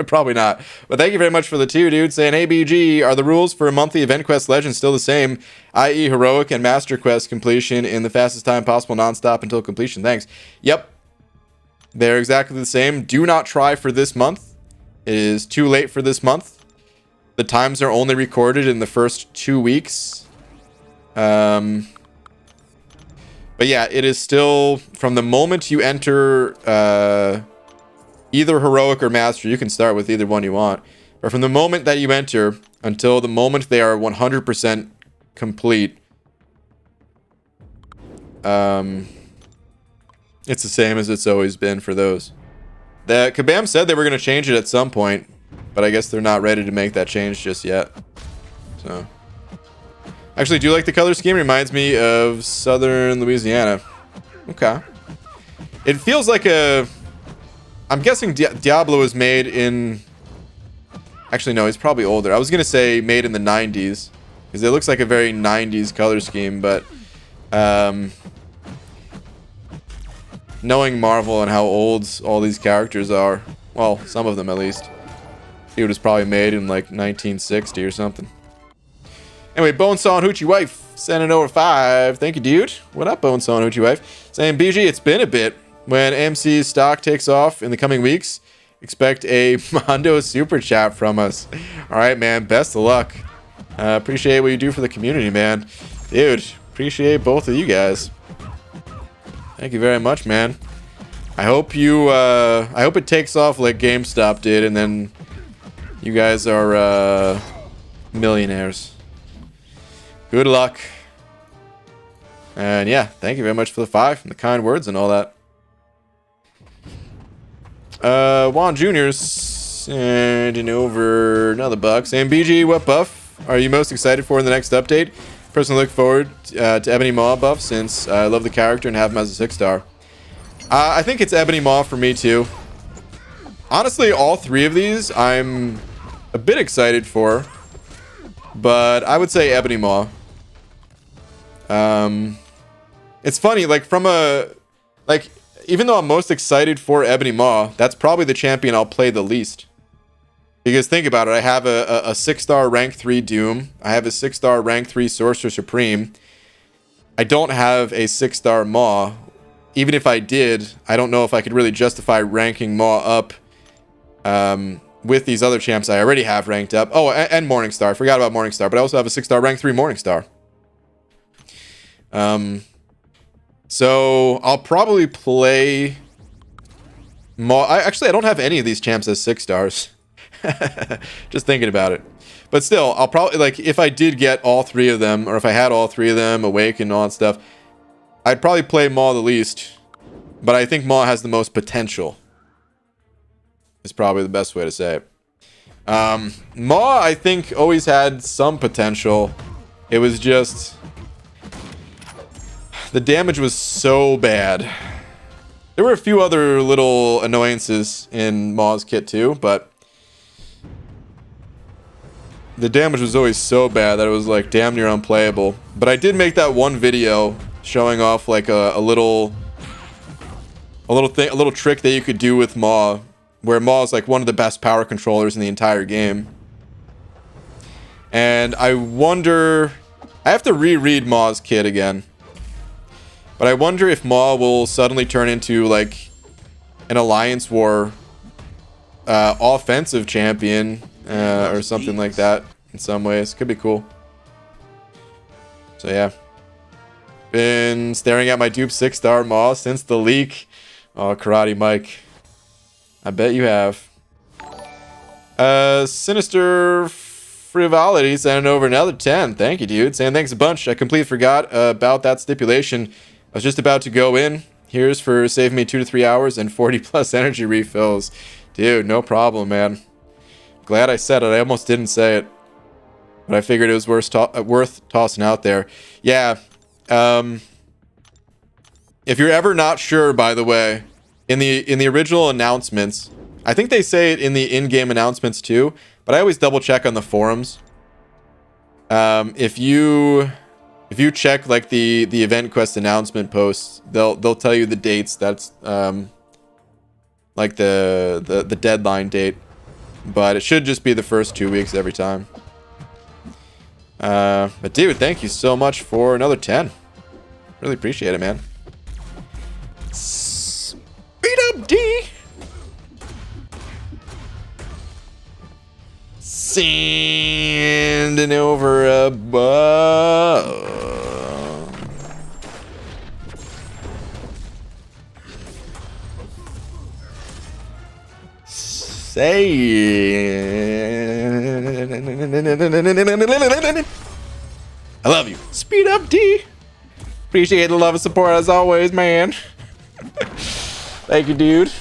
Probably not. But thank you very much for the 2, dude. Saying, hey, BG, are the rules for monthly event quest legends still the same? I.e. heroic and master quest completion in the fastest time possible, non-stop until completion. Thanks. Yep. They're exactly the same. Do not try for this month. It is too late for this month. The times are only recorded in the first 2 weeks. But yeah, it is still from the moment you enter either heroic or master. You can start with either one you want. Or from the moment that you enter until the moment they are 100% complete, it's the same as it's always been for those. The Kabam said they were going to change it at some point, but I guess they're not ready to make that change just yet. So, actually, do you like the color scheme? Reminds me of Southern Louisiana. Okay. It feels like a... I'm guessing Diablo was made in... Actually, no, he's probably older. I was going to say made in the 90s, because it looks like a very 90s color scheme, but... knowing Marvel and how old all these characters are, well, some of them at least, he was probably made in like 1960 or something. Anyway, Bonesaw and Hoochie Wife sending over 5. Thank you, dude. What up, Bonesaw and Hoochie Wife? Saying, BG, it's been a bit. When AMC's stock takes off in the coming weeks, expect a Mondo super chat from us. All right, man. Best of luck. Appreciate what you do for the community, man. Dude, appreciate both of you guys. Thank you very much, man. I hope you, I hope it takes off like GameStop did, and then you guys are, millionaires. Good luck. And yeah, thank you very much for the 5 and the kind words and all that. Juan Jr.'s sending over another buck. Saying, BG, what buff are you most excited for in the next update? Personally look forward to Ebony Maw buff, since I love the character and have him as a 6-star. I think it's Ebony Maw for me too. Honestly, all 3 of these I'm a bit excited for, but I would say Ebony Maw. It's funny, like from a... Like, even though I'm most excited for Ebony Maw, that's probably the champion I'll play the least. Because think about it, I have a 6-star rank 3 Doom. I have a 6-star rank 3 Sorcerer Supreme. I don't have a 6-star Maw. Even if I did, I don't know if I could really justify ranking Maw up with these other champs I already have ranked up. Oh, and Morningstar. I forgot about Morningstar, but I also have a 6-star rank 3 Morningstar. So I'll probably play Maw. I don't have any of these champs as 6 stars. Just thinking about it. But still, I'll probably, like, if I did get all 3 of them, or if I had all 3 of them, Awake and all that stuff, I'd probably play Maw the least. But I think Maw has the most potential. Is probably the best way to say it. Maw, I think, always had some potential. It was just... the damage was so bad. There were a few other little annoyances in Maw's kit too, but... the damage was always so bad that it was like damn near unplayable. But I did make that one video showing off like a little trick that you could do with Maw, where Maw is like one of the best power controllers in the entire game. And I wonder, I have to reread Maw's kit again, but I wonder if Maw will suddenly turn into like an Alliance War offensive champion. Or something like that in some ways. Could be cool. So yeah. Been staring at my dupe 6-star Maw since the leak. Oh, Karate Mike. I bet you have. Sinister Frivolity sending over another 10. Thank you, dude. Saying thanks a bunch. I completely forgot about that stipulation. I was just about to go in. Here's for saving me 2 to 3 hours and 40 plus energy refills. Dude, no problem, man. Glad I said it. I almost didn't say it, but I figured it was worth tossing out there. Yeah. If you're ever not sure, by the way, in the original announcements, I think they say it in the in-game announcements too, but I always double check on the forums. If you check like the event quest announcement posts, they'll tell you the dates. That's like the deadline date. But it should just be the first 2 weeks every time. But dude, thank you so much for another 10. Really appreciate it, man. Speed up, D! Sending over a bug. I love you. Speed up, D. Appreciate the love and support as always, man. Thank you, dude.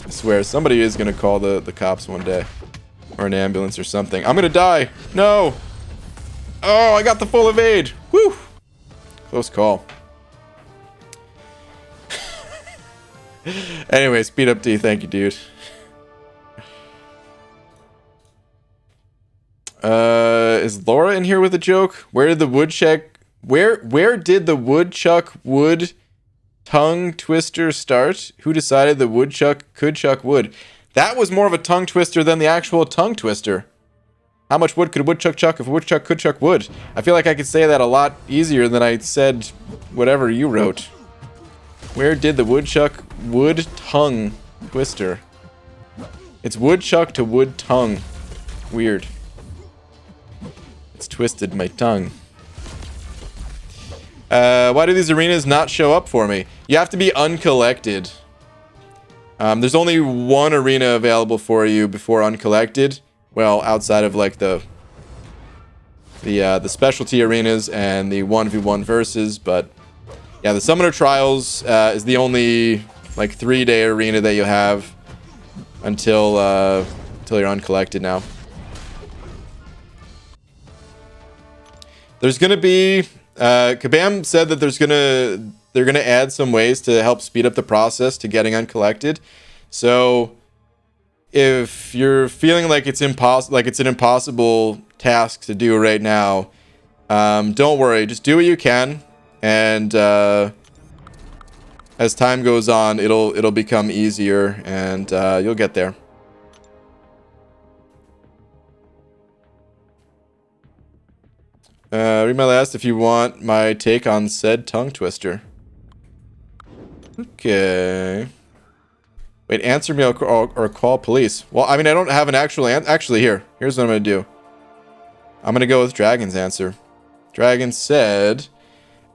I swear, somebody is gonna call the cops one day. Or an ambulance or something. I'm gonna die. No. Oh, I got the full evade. Woo. Close call. Anyway, speed up D. Thank you, dude. Is Laura in here with a joke? Where did the woodchuck... Where did the woodchuck wood tongue twister start? Who decided the woodchuck could chuck wood? That was more of a tongue twister than the actual tongue twister. How much wood could a woodchuck chuck if a woodchuck could chuck wood? I feel like I could say that a lot easier than I said whatever you wrote. Where did the woodchuck wood tongue twister? It's woodchuck to wood tongue. Weird. It's twisted my tongue. Why do these arenas not show up for me? You have to be uncollected. There's only one arena available for you before uncollected. Well, outside of like the specialty arenas and the 1v1 versus, but yeah, the Summoner Trials is the only like 3-day arena that you have until you're uncollected now. There's gonna be Kabam said that they're gonna add some ways to help speed up the process to getting uncollected. So if you're feeling like it's an impossible task to do right now, don't worry, just do what you can, and as time goes on, it'll become easier, and you'll get there. Read my last if you want my take on said tongue twister. Okay. Wait, answer me or call police. Well, I mean, I don't have an actual actually, here's what I'm going to do. I'm going to go with Dragon's answer. Dragon said,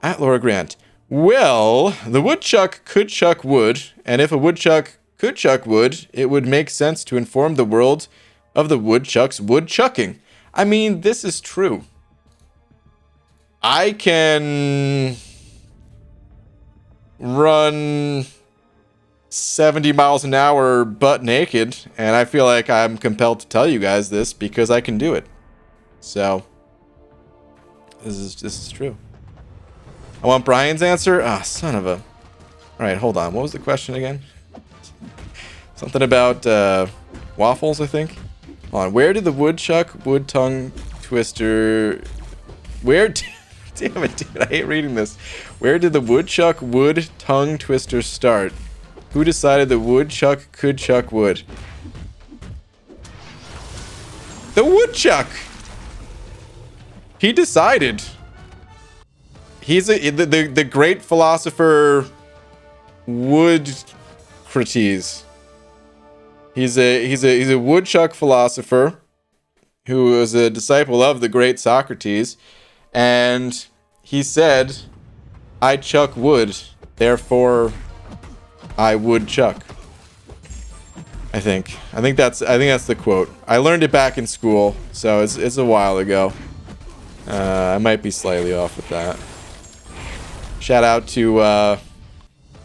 at Laura Grant, well, the woodchuck could chuck wood, and if a woodchuck could chuck wood, it would make sense to inform the world of the woodchuck's wood chucking. I mean, this is true. I can run 70 miles an hour butt naked, and I feel like I'm compelled to tell you guys this because I can do it. So this is true. I want Brian's answer. Ah, son of a. All right, hold on. What was the question again? Something about waffles, I think. Hold on. Where did the woodchuck wood tongue twister? Where? Damn it, dude! I hate reading this. Where did the woodchuck wood tongue twister start? Who decided the woodchuck could chuck wood? The woodchuck! He decided. He's the great philosopher Woodcrates. He's a woodchuck philosopher who was a disciple of the great Socrates, and he said, "I chuck wood, therefore I would chuck." I think that's the quote. I learned it back in school, so it's a while ago. I might be slightly off with that. Shout out to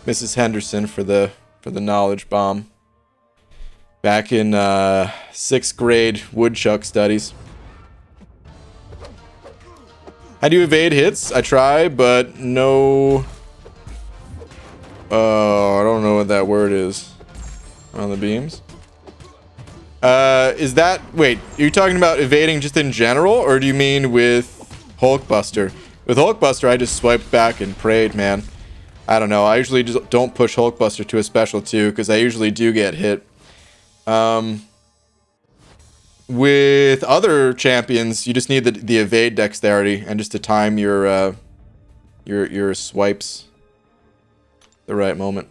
Mrs. Henderson for the knowledge bomb. Back in 6th grade woodchuck studies. How do you evade hits? I try, but no. I don't know what that word is on the beams. Is that... Wait, are you talking about evading just in general, or do you mean with Hulkbuster? With Hulkbuster, I just swiped back and prayed, man. I don't know. I usually just don't push Hulkbuster to a special 2, because I usually do get hit. With other champions, you just need the evade dexterity, and just to time your swipes the right moment.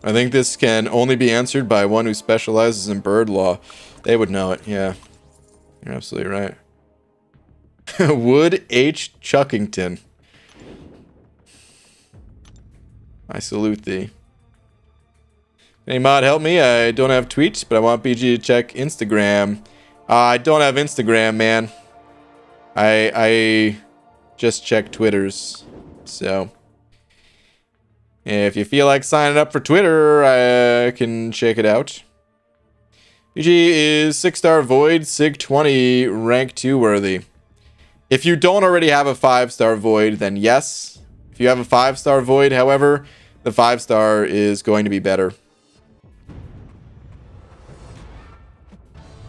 I think this can only be answered by one who specializes in bird law. They would know it, yeah. You're absolutely right. Wood H. Chuckington. I salute thee. Any mod help me? I don't have Twitch, but I want BG to check Instagram. I don't have Instagram, man. I just check Twitters. So if you feel like signing up for Twitter, I can check it out. BG is 6-star Void, Sig 20, rank 2 worthy. If you don't already have a 5-star Void, then yes. If you have a 5-star Void, however, the 5-star is going to be better.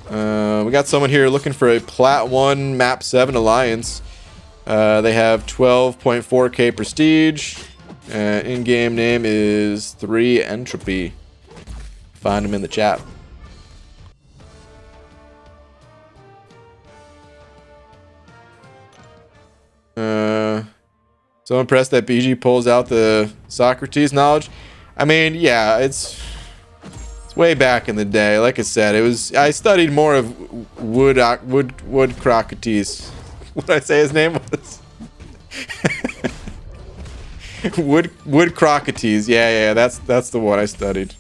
We got someone here looking for a Plat 1 Map 7 Alliance. They have 12.4k prestige. In-game name is 3 Entropy. Find them in the chat. So impressed that BG pulls out the Socrates knowledge. I mean, yeah, it's way back in the day. Like I said, I studied more of Woodcrocates. What did I say his name was? Woodcrocates. Yeah, that's the one I studied.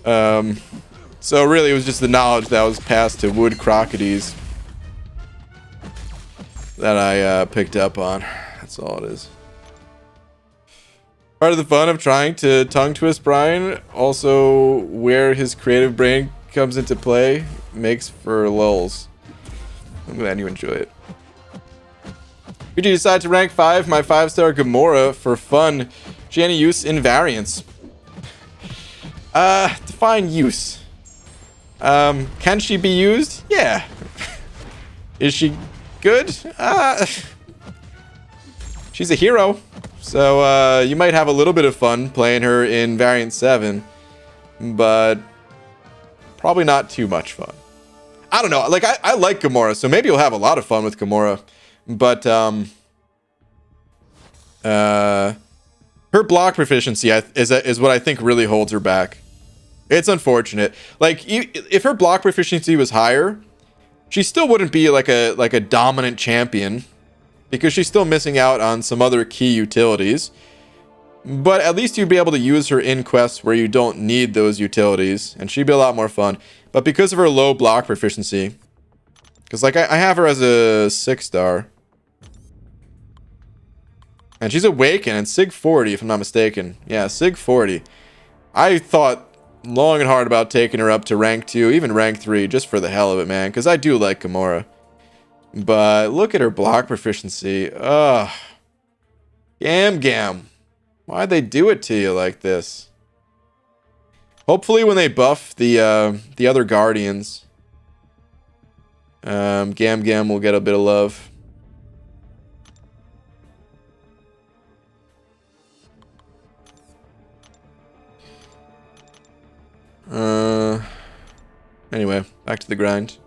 So really it was just the knowledge that was passed to Woodcrocates that I picked up on. That's all it is. Part of the fun of trying to tongue twist Brian, also where his creative brain comes into play, makes for lulls. I'm glad you enjoy it. Did you decide to rank 5 my 5-star Gamora for fun? She any use in variants? Define use. Can she be used? Yeah. Is she good? She's a hero. So, you might have a little bit of fun playing her in Variant 7, but probably not too much fun. I don't know. Like, I like Gamora, so maybe you'll have a lot of fun with Gamora, but, her block proficiency is what I think really holds her back. It's unfortunate. Like, if her block proficiency was higher, she still wouldn't be like a dominant champion, because she's still missing out on some other key utilities. But at least you'd be able to use her in quests where you don't need those utilities, and she'd be a lot more fun. But because of her low block proficiency, because like I have her as a 6-star, and she's Awakened and Sig 40 if I'm not mistaken. Yeah, Sig 40. I thought long and hard about taking her up to rank 2, even rank 3, just for the hell of it, man, because I do like Gamora. But look at her block proficiency. Ugh. Gam. Why'd they do it to you like this? Hopefully when they buff the other Guardians, Gam will get a bit of love. Anyway, back to the grind.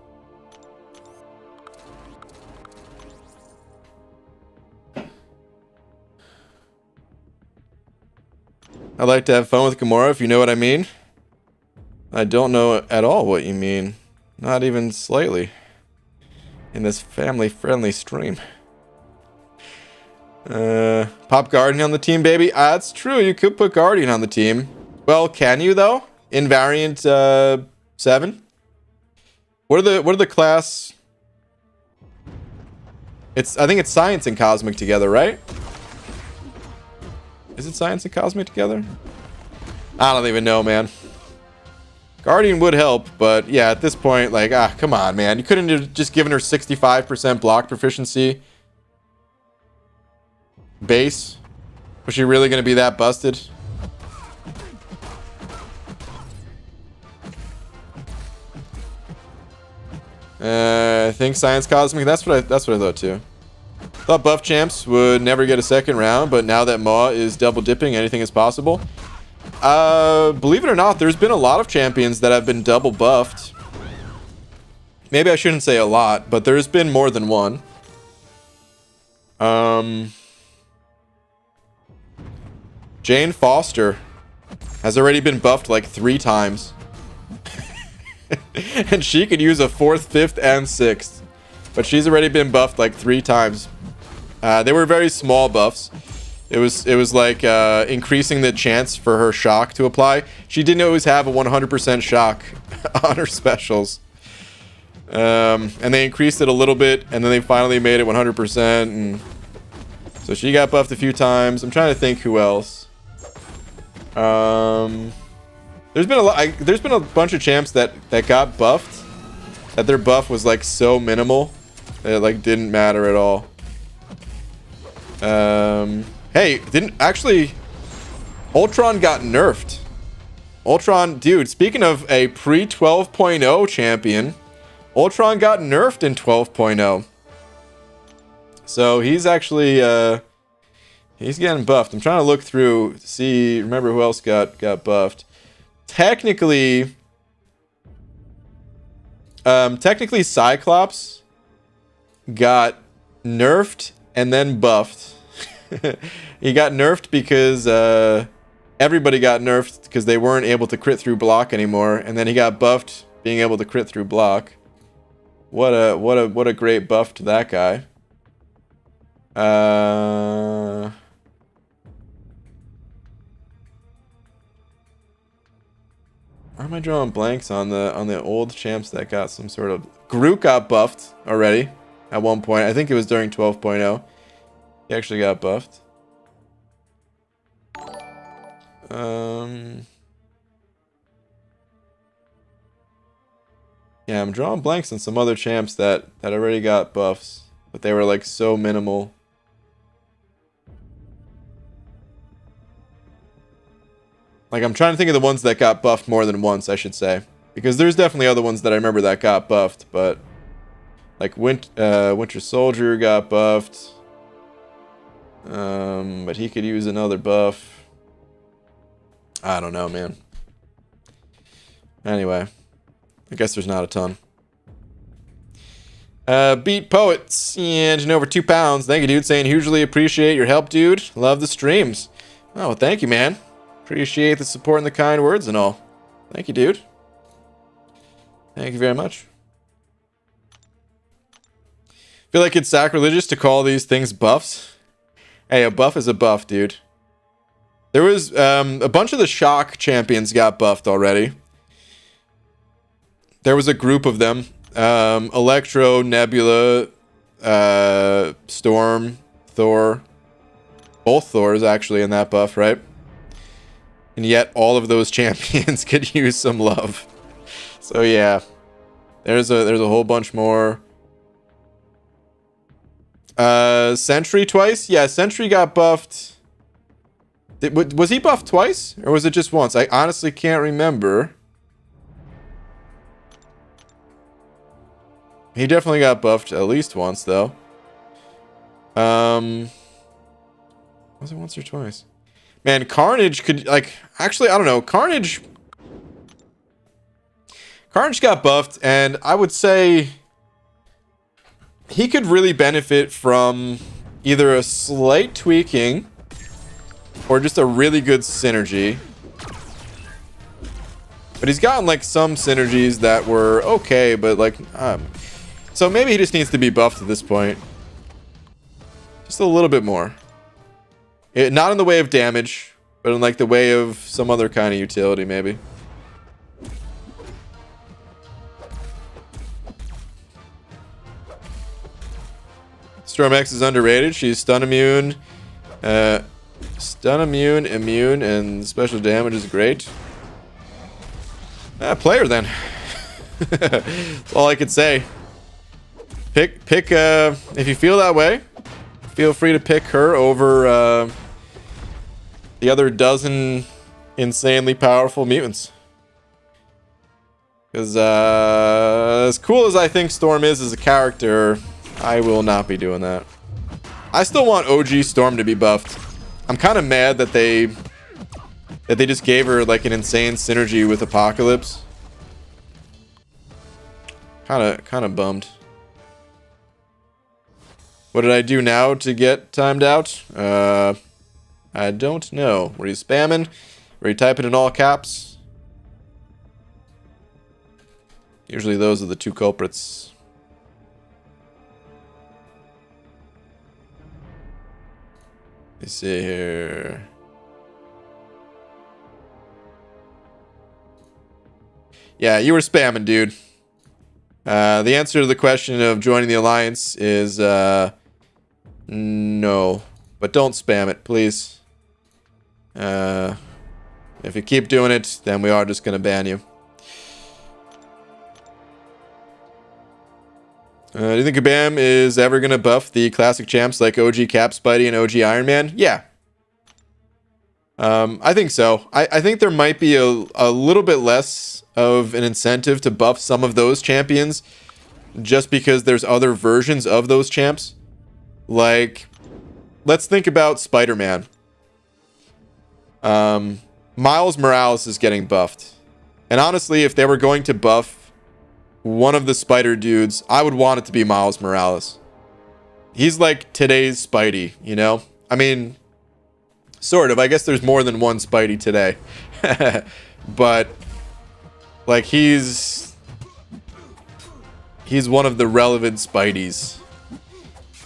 I like to have fun with Gamora, if you know what I mean. I don't know at all what you mean. Not even slightly. In this family-friendly stream. Pop Guardian on the team, baby. That's true, you could put Guardian on the team. Well, can you, though? In Variant 7? What are the class... I think it's Science and Cosmic together, right? Is it Science and Cosmic together? I don't even know, man. Guardian would help, but yeah, at this point, like, come on, man. You couldn't have just given her 65% block proficiency base? Was she really going to be that busted? I think Science Cosmic. That's what I thought too. Thought buff champs would never get a second round, but now that Maw is double dipping, anything is possible. Believe it or not, there's been a lot of champions that have been double buffed. Maybe I shouldn't say a lot, but there's been more than one. Jane Foster has already been buffed like 3 times. And she could use a 4th, 5th, and 6th. But she's already been buffed like 3 times. They were very small buffs. It was like increasing the chance for her shock to apply. She didn't always have a 100% shock on her specials. And they increased it a little bit, and then they finally made it 100%. And so she got buffed a few times. I'm trying to think who else. There's been a bunch of champs that got buffed, that their buff was like so minimal that it like didn't matter at all. Hey, didn't actually Ultron got nerfed. Ultron, dude, speaking of a pre 12.0 champion, Ultron got nerfed in 12.0. So he's actually he's getting buffed. I'm trying to look through to see, remember who else got buffed. Technically Cyclops got nerfed and then buffed. He got nerfed because everybody got nerfed because they weren't able to crit through block anymore, and then he got buffed being able to crit through block. What a great buff to that guy. Why am I drawing blanks on the old champs that got some sort of... Groot got buffed already at one point. I think it was during 12.0. He actually got buffed. Yeah, I'm drawing blanks on some other champs that already got buffs, but they were like so minimal. Like, I'm trying to think of the ones that got buffed more than once, I should say. Because there's definitely other ones that I remember that got buffed, but... Like, Winter Soldier got buffed. But he could use another buff. I don't know, man. Anyway. I guess there's not a ton. Beat Poets. And over £2. Thank you, dude. Saying, hugely appreciate your help, dude. Love the streams. Oh, well, thank you, man. Appreciate the support and the kind words and all. Thank you, dude. Thank you very much. Feel like it's sacrilegious to call these things buffs. Hey, a buff is a buff, dude. There was a bunch of the shock champions got buffed already. There was a group of them. Electro, Nebula, Storm, Thor. Both Thors actually in that buff, right? And yet all of those champions could use some love. So yeah. There's a whole bunch more. Sentry twice? Yeah, Sentry got buffed. Was he buffed twice? Or was it just once? I honestly can't remember. He definitely got buffed at least once, though. Was it once or twice? Man, Carnage could, like... Actually, I don't know. Carnage got buffed, and I would say... he could really benefit from either a slight tweaking or just a really good synergy. But he's gotten like some synergies that were okay, but like so maybe he just needs to be buffed at this point. Just a little bit more. Not in the way of damage, but in like the way of some other kind of utility maybe. Storm X is underrated. She's stun immune, immune, and special damage is great. Play her then. That's all I could say. Pick. If you feel that way, feel free to pick her over the other dozen insanely powerful mutants. Because as cool as I think Storm is as a character, I will not be doing that. I still want OG Storm to be buffed. I'm kind of mad that they just gave her like an insane synergy with Apocalypse. Kind of bummed. What did I do now to get timed out? I don't know. Were you spamming? Were you typing in all caps? Usually those are the two culprits. me see here. Yeah, you were spamming, dude. The answer to the question of joining the alliance is no. But don't spam it, please. If you keep doing it, then we are just going to ban you. Do you think Kabam is ever going to buff the classic champs like OG Cap, Spidey, and OG Iron Man? Yeah. I think so. I think there might be a little bit less of an incentive to buff some of those champions just because there's other versions of those champs. Like, let's think about Spider-Man. Miles Morales is getting buffed. And honestly, if they were going to buff one of the Spider dudes, I would want it to be Miles Morales. He's like today's Spidey, you know? I mean, sort of. I guess there's more than one Spidey today. But like he's one of the relevant Spideys.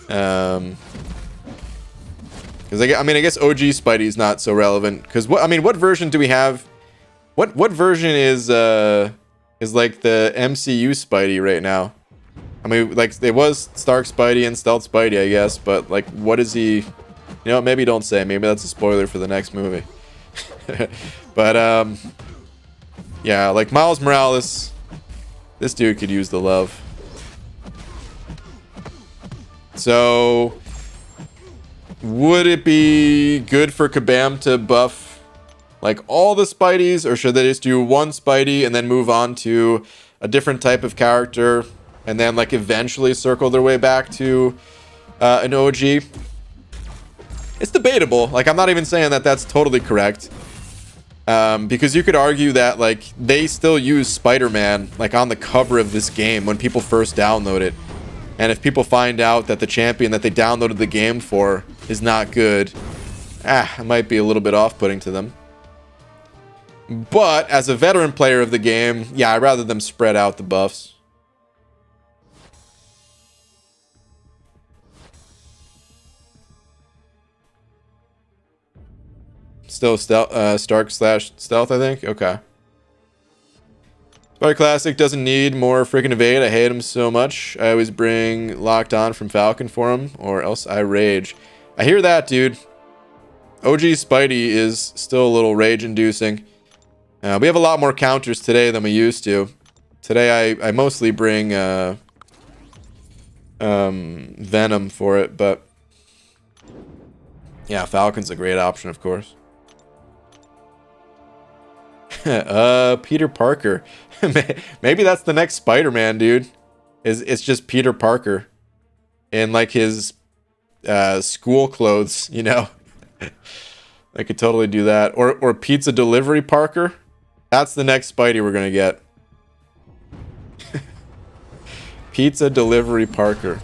Because I mean, I guess OG Spidey's not so relevant. Because what version do we have? What version is like the MCU Spidey right now? I mean, like it was Stark Spidey and Stealth Spidey, I guess. But like, what is he? You know, maybe don't say. Maybe that's a spoiler for the next movie. But yeah, like Miles Morales, this dude could use the love. So, would it be good for Kabam to buff like all the Spideys, or should they just do one Spidey and then move on to a different type of character and then like eventually circle their way back to an OG? It's debatable. Like, I'm not even saying that that's totally correct. Because you could argue that like they still use Spider-Man like on the cover of this game when people first download it. And if people find out that the champion that they downloaded the game for is not good, it might be a little bit off-putting to them. But as a veteran player of the game, yeah, I'd rather them spread out the buffs. Still Stark/Stealth, I think? Okay. Spider Classic doesn't need more freaking evade. I hate him so much. I always bring Locked On from Falcon for him, or else I rage. I hear that, dude. OG Spidey is still a little rage-inducing. We have a lot more counters today than we used to. Today I mostly bring Venom for it, but yeah, Falcon's a great option, of course. Peter Parker. Maybe that's the next Spider-Man, dude. It's just Peter Parker in like his school clothes, you know. I could totally do that. Or Pizza Delivery Parker. That's the next Spidey we're gonna get. Pizza Delivery Parker.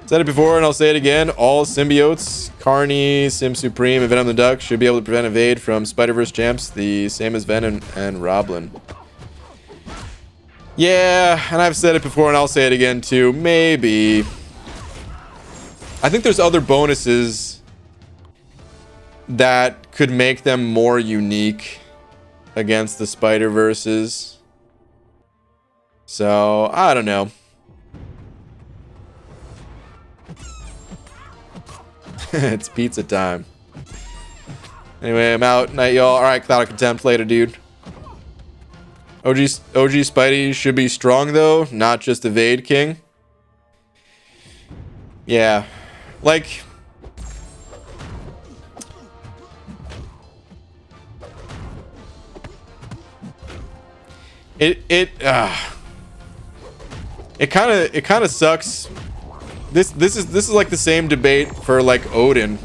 Said it before and I'll say it again. All symbiotes, Carney, Sim Supreme, and Venom the Duck should be able to prevent evade from Spider-Verse champs, the same as Venom and Roblin. Yeah, and I've said it before and I'll say it again too. Maybe. I think there's other bonuses that could make them more unique against the Spider-Verses. So, I don't know. It's pizza time. Anyway, I'm out. Night, y'all. Alright, Cloud of Contempt later, dude. OG Spidey should be strong, though. Not just evade king. Yeah. Like... It kind of sucks. This is like the same debate for like Odin,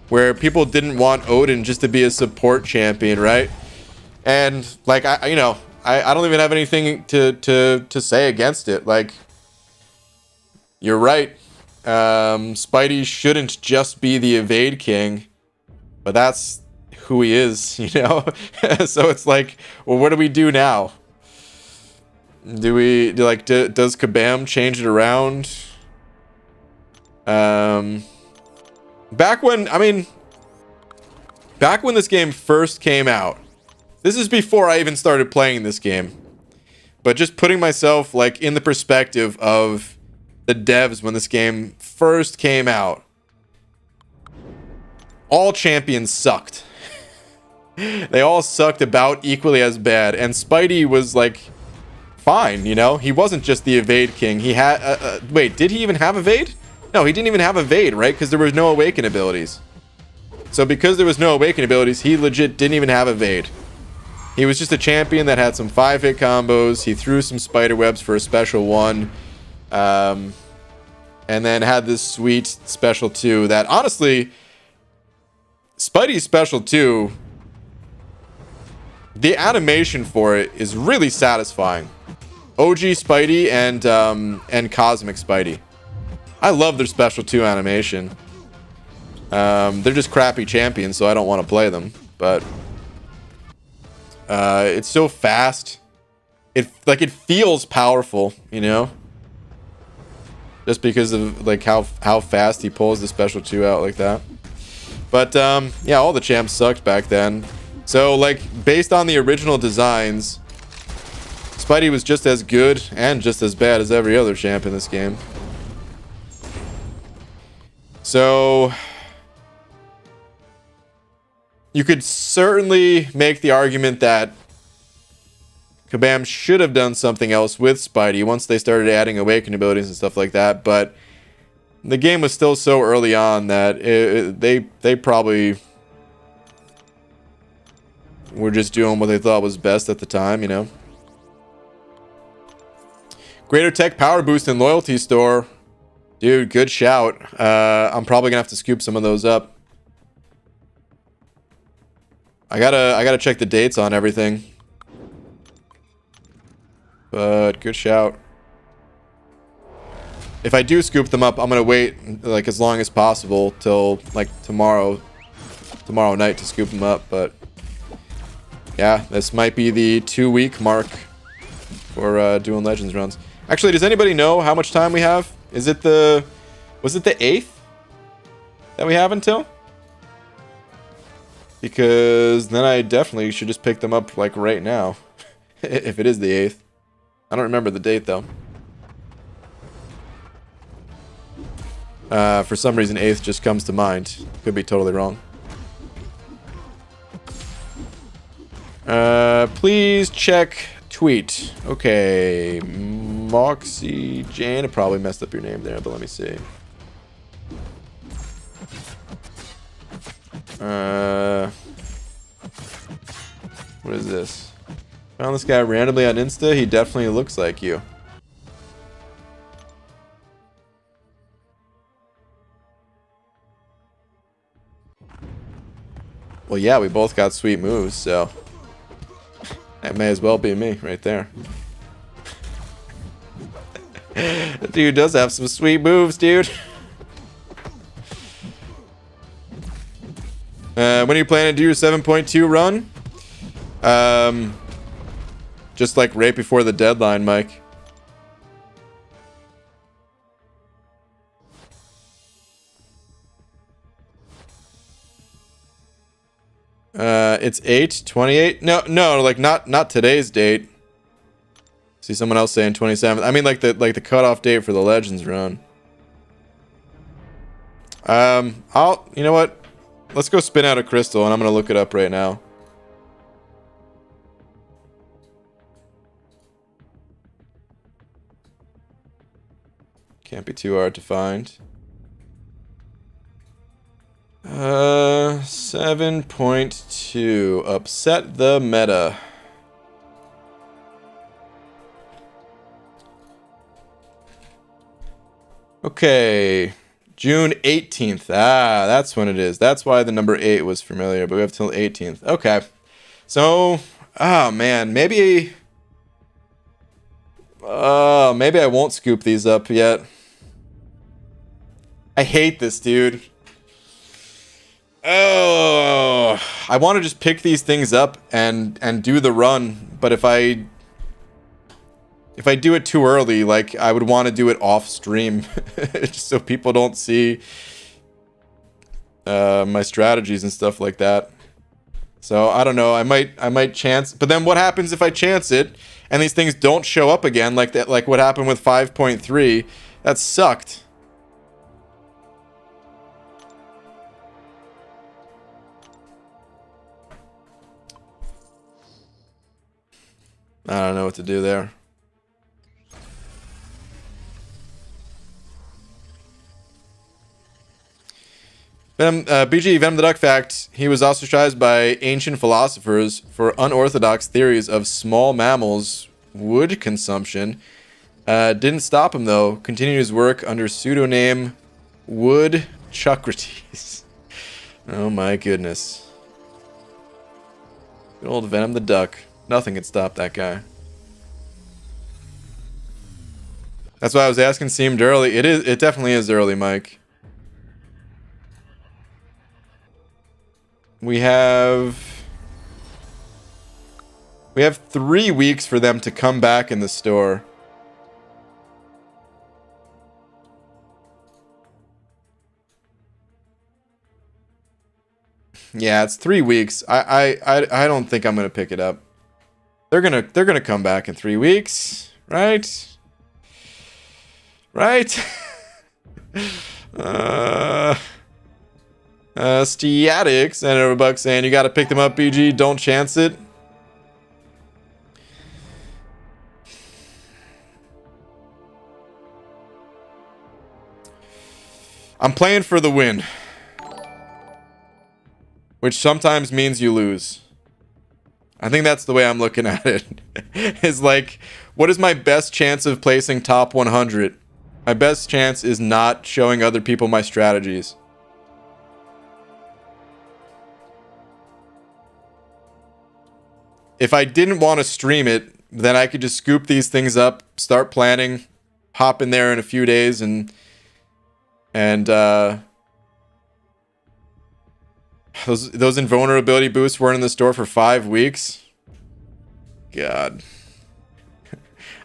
where people didn't want Odin just to be a support champion, right? And like I don't even have anything to say against it. Like, you're right. Spidey shouldn't just be the evade king, but that's who he is, you know? So it's like, well, what do we do now? Does Kabam change it around? Back when this game first came out. This is before I even started playing this game. But just putting myself like in the perspective of the devs when this game first came out. All champions sucked. They all sucked about equally as bad. And Spidey was like fine, you know? He wasn't just the evade king. He had wait, did he even have evade? No, he didn't even have evade, right? Because there was no awaken abilities. So because there was no awaken abilities, he legit didn't even have evade. He was just a champion that had some 5-hit combos. He threw some spider webs for a special 1. And then had this sweet special 2 that honestly, Spidey's special 2, the animation for it is really satisfying. OG Spidey and Cosmic Spidey. I love their special 2 animation. They're just crappy champions, so I don't want to play them. But it's so fast. It feels powerful, you know? Just because of like how fast he pulls the special 2 out like that. But yeah, all the champs sucked back then. So like based on the original designs, Spidey was just as good and just as bad as every other champ in this game. So you could certainly make the argument that Kabam should have done something else with Spidey once they started adding awaken abilities and stuff like that, but the game was still so early on that they probably were just doing what they thought was best at the time, you know. Greater Tech Power Boost and Loyalty Store. Dude, good shout. I'm probably gonna have to scoop some of those up. I gotta check the dates on everything. But good shout. If I do scoop them up, I'm gonna wait like as long as possible till like tomorrow night to scoop them up. But yeah, this might be the 2-week mark for doing Legends runs. Actually, does anybody know how much time we have? Was it the 8th that we have until? Because then I definitely should just pick them up like right now. If it is the 8th. I don't remember the date though. For some reason 8th just comes to mind. Could be totally wrong. Please check tweet. Okay, Moxie Jane. I probably messed up your name there, but let me see. What is this? Found this guy randomly on Insta. He definitely looks like you. Well, yeah, we both got sweet moves, so that may as well be me right there. That dude does have some sweet moves, dude. When are you planning to do your 7.2 run? Just like right before the deadline, Mike. It's 8/28. No, like not today's date. See someone else saying 27th. I mean like the cutoff date for the Legends run. You know what? Let's go spin out a crystal and I'm gonna look it up right now. Can't be too hard to find. 7.2. Upset the meta. Okay. June 18th. Ah, that's when it is. That's why the number 8 was familiar, but we have till 18th. Okay. So, oh man, maybe I won't scoop these up yet. I hate this, dude. Oh, I want to just pick these things up and do the run, but if I do it too early, like I would want to do it off stream, just so people don't see my strategies and stuff like that. So I don't know. I might chance. But then what happens if I chance it and these things don't show up again, like that? Like what happened with 5.3? That sucked. I don't know what to do there. BG Venom the Duck fact: he was ostracized by ancient philosophers for unorthodox theories of small mammals' wood consumption. Didn't stop him though. Continued his work under pseudonym Wood Chucrates. Oh my goodness. Good old Venom the Duck. Nothing can stop that guy. That's why I was asking. Seemed early. It definitely is early, Mike. We have 3 weeks for them to come back in the store. Yeah, it's 3 weeks. I don't think I'm gonna pick it up. They're gonna come back in 3 weeks, right? Right? Statics and everybody saying you gotta pick them up, BG. Don't chance it. I'm playing for the win, which sometimes means you lose. I think that's the way I'm looking at it. Is like, what is my best chance of placing top 100? My best chance is not showing other people my strategies. If I didn't want to stream it, then I could just scoop these things up, start planning, hop in there in a few days, and those invulnerability boosts weren't in the store for 5 weeks. God.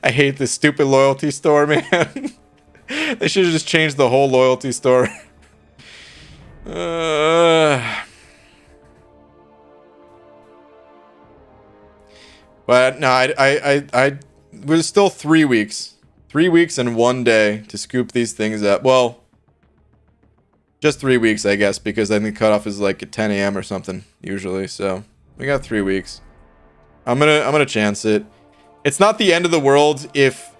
I hate this stupid loyalty store, man. They should have just changed the whole loyalty store. But no, I there's still 3 weeks. 3 weeks and 1 day to scoop these things up. Well, just 3 weeks, I guess, because I think cutoff is like at 10 a.m. or something usually. So we got 3 weeks. I'm gonna chance it. It's not the end of the world if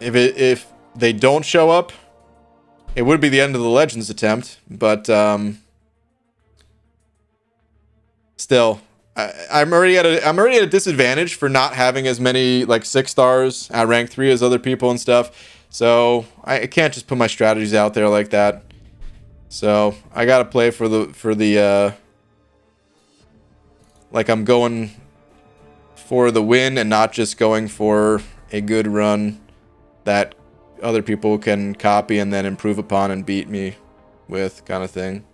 they don't show up. It would be the end of the Legends attempt, but still, I'm already at a disadvantage for not having as many like 6 stars at rank 3 as other people and stuff. So I can't just put my strategies out there like that. So I gotta play for the like I'm going for the win and not just going for a good run that other people can copy and then improve upon and beat me with, kind of thing.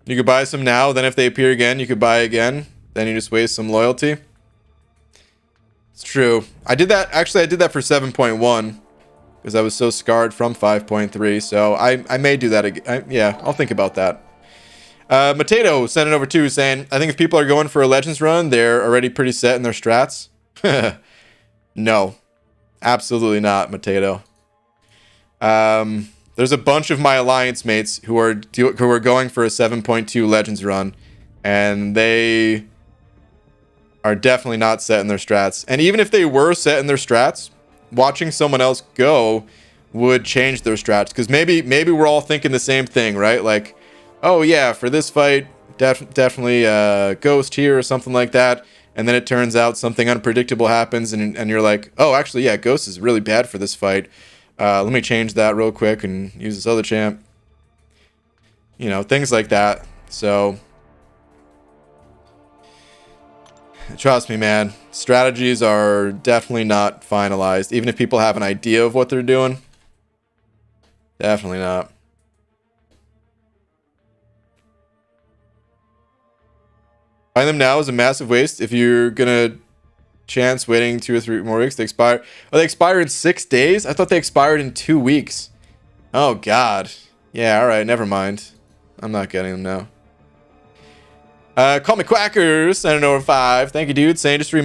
You could buy some now, then if they appear again, you could buy again. Then you just waste some loyalty. It's true. I did that for 7.1 because I was so scarred from 5.3. So I may do that again. Yeah, I'll think about that. Mateo sent it over too, saying, I think if people are going for a Legends run, they're already pretty set in their strats. No, absolutely not, Mateo. There's a bunch of my alliance mates who are going for a 7.2 Legends run, and they are definitely not set in their strats. And even if they were set in their strats, watching someone else go would change their strats, because maybe we're all thinking the same thing, right? Like, oh yeah, for this fight, definitely Ghost here or something like that. And then it turns out something unpredictable happens, and you're like, oh, actually, yeah, Ghost is really bad for this fight. Let me change that real quick and use this other champ. You know, things like that. So, trust me, man. Strategies are definitely not finalized. Even if people have an idea of what they're doing. Definitely not. Buying them now is a massive waste if you're gonna chance waiting 2 or 3 more weeks to expire. Oh, they expire in 6 days? I thought they expired in 2 weeks. Oh, God. Yeah, alright, never mind. I'm not getting them now. Call me Quackers, send over 5. Thank you, dude. Saying just to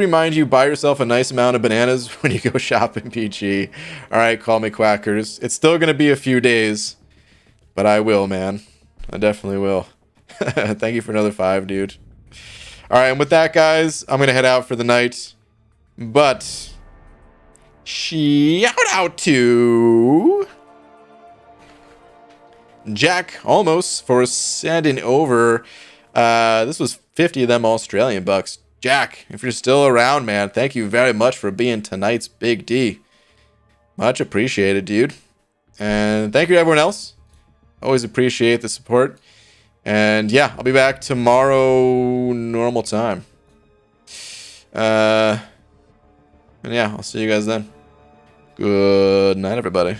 remind you, buy yourself a nice amount of bananas when you go shopping, PG. Alright, call me Quackers. It's still gonna be a few days, but I will, man. I definitely will. Thank you for another 5, dude. Alright, and with that, guys, I'm gonna head out for the night. But shout out to Jack almost for sending over. This was 50 of them Australian bucks. Jack, if you're still around, man, thank you very much for being tonight's Big D. Much appreciated, dude. And thank you to everyone else. Always appreciate the support. And yeah, I'll be back tomorrow normal time. And yeah, I'll see you guys then. Good night, everybody.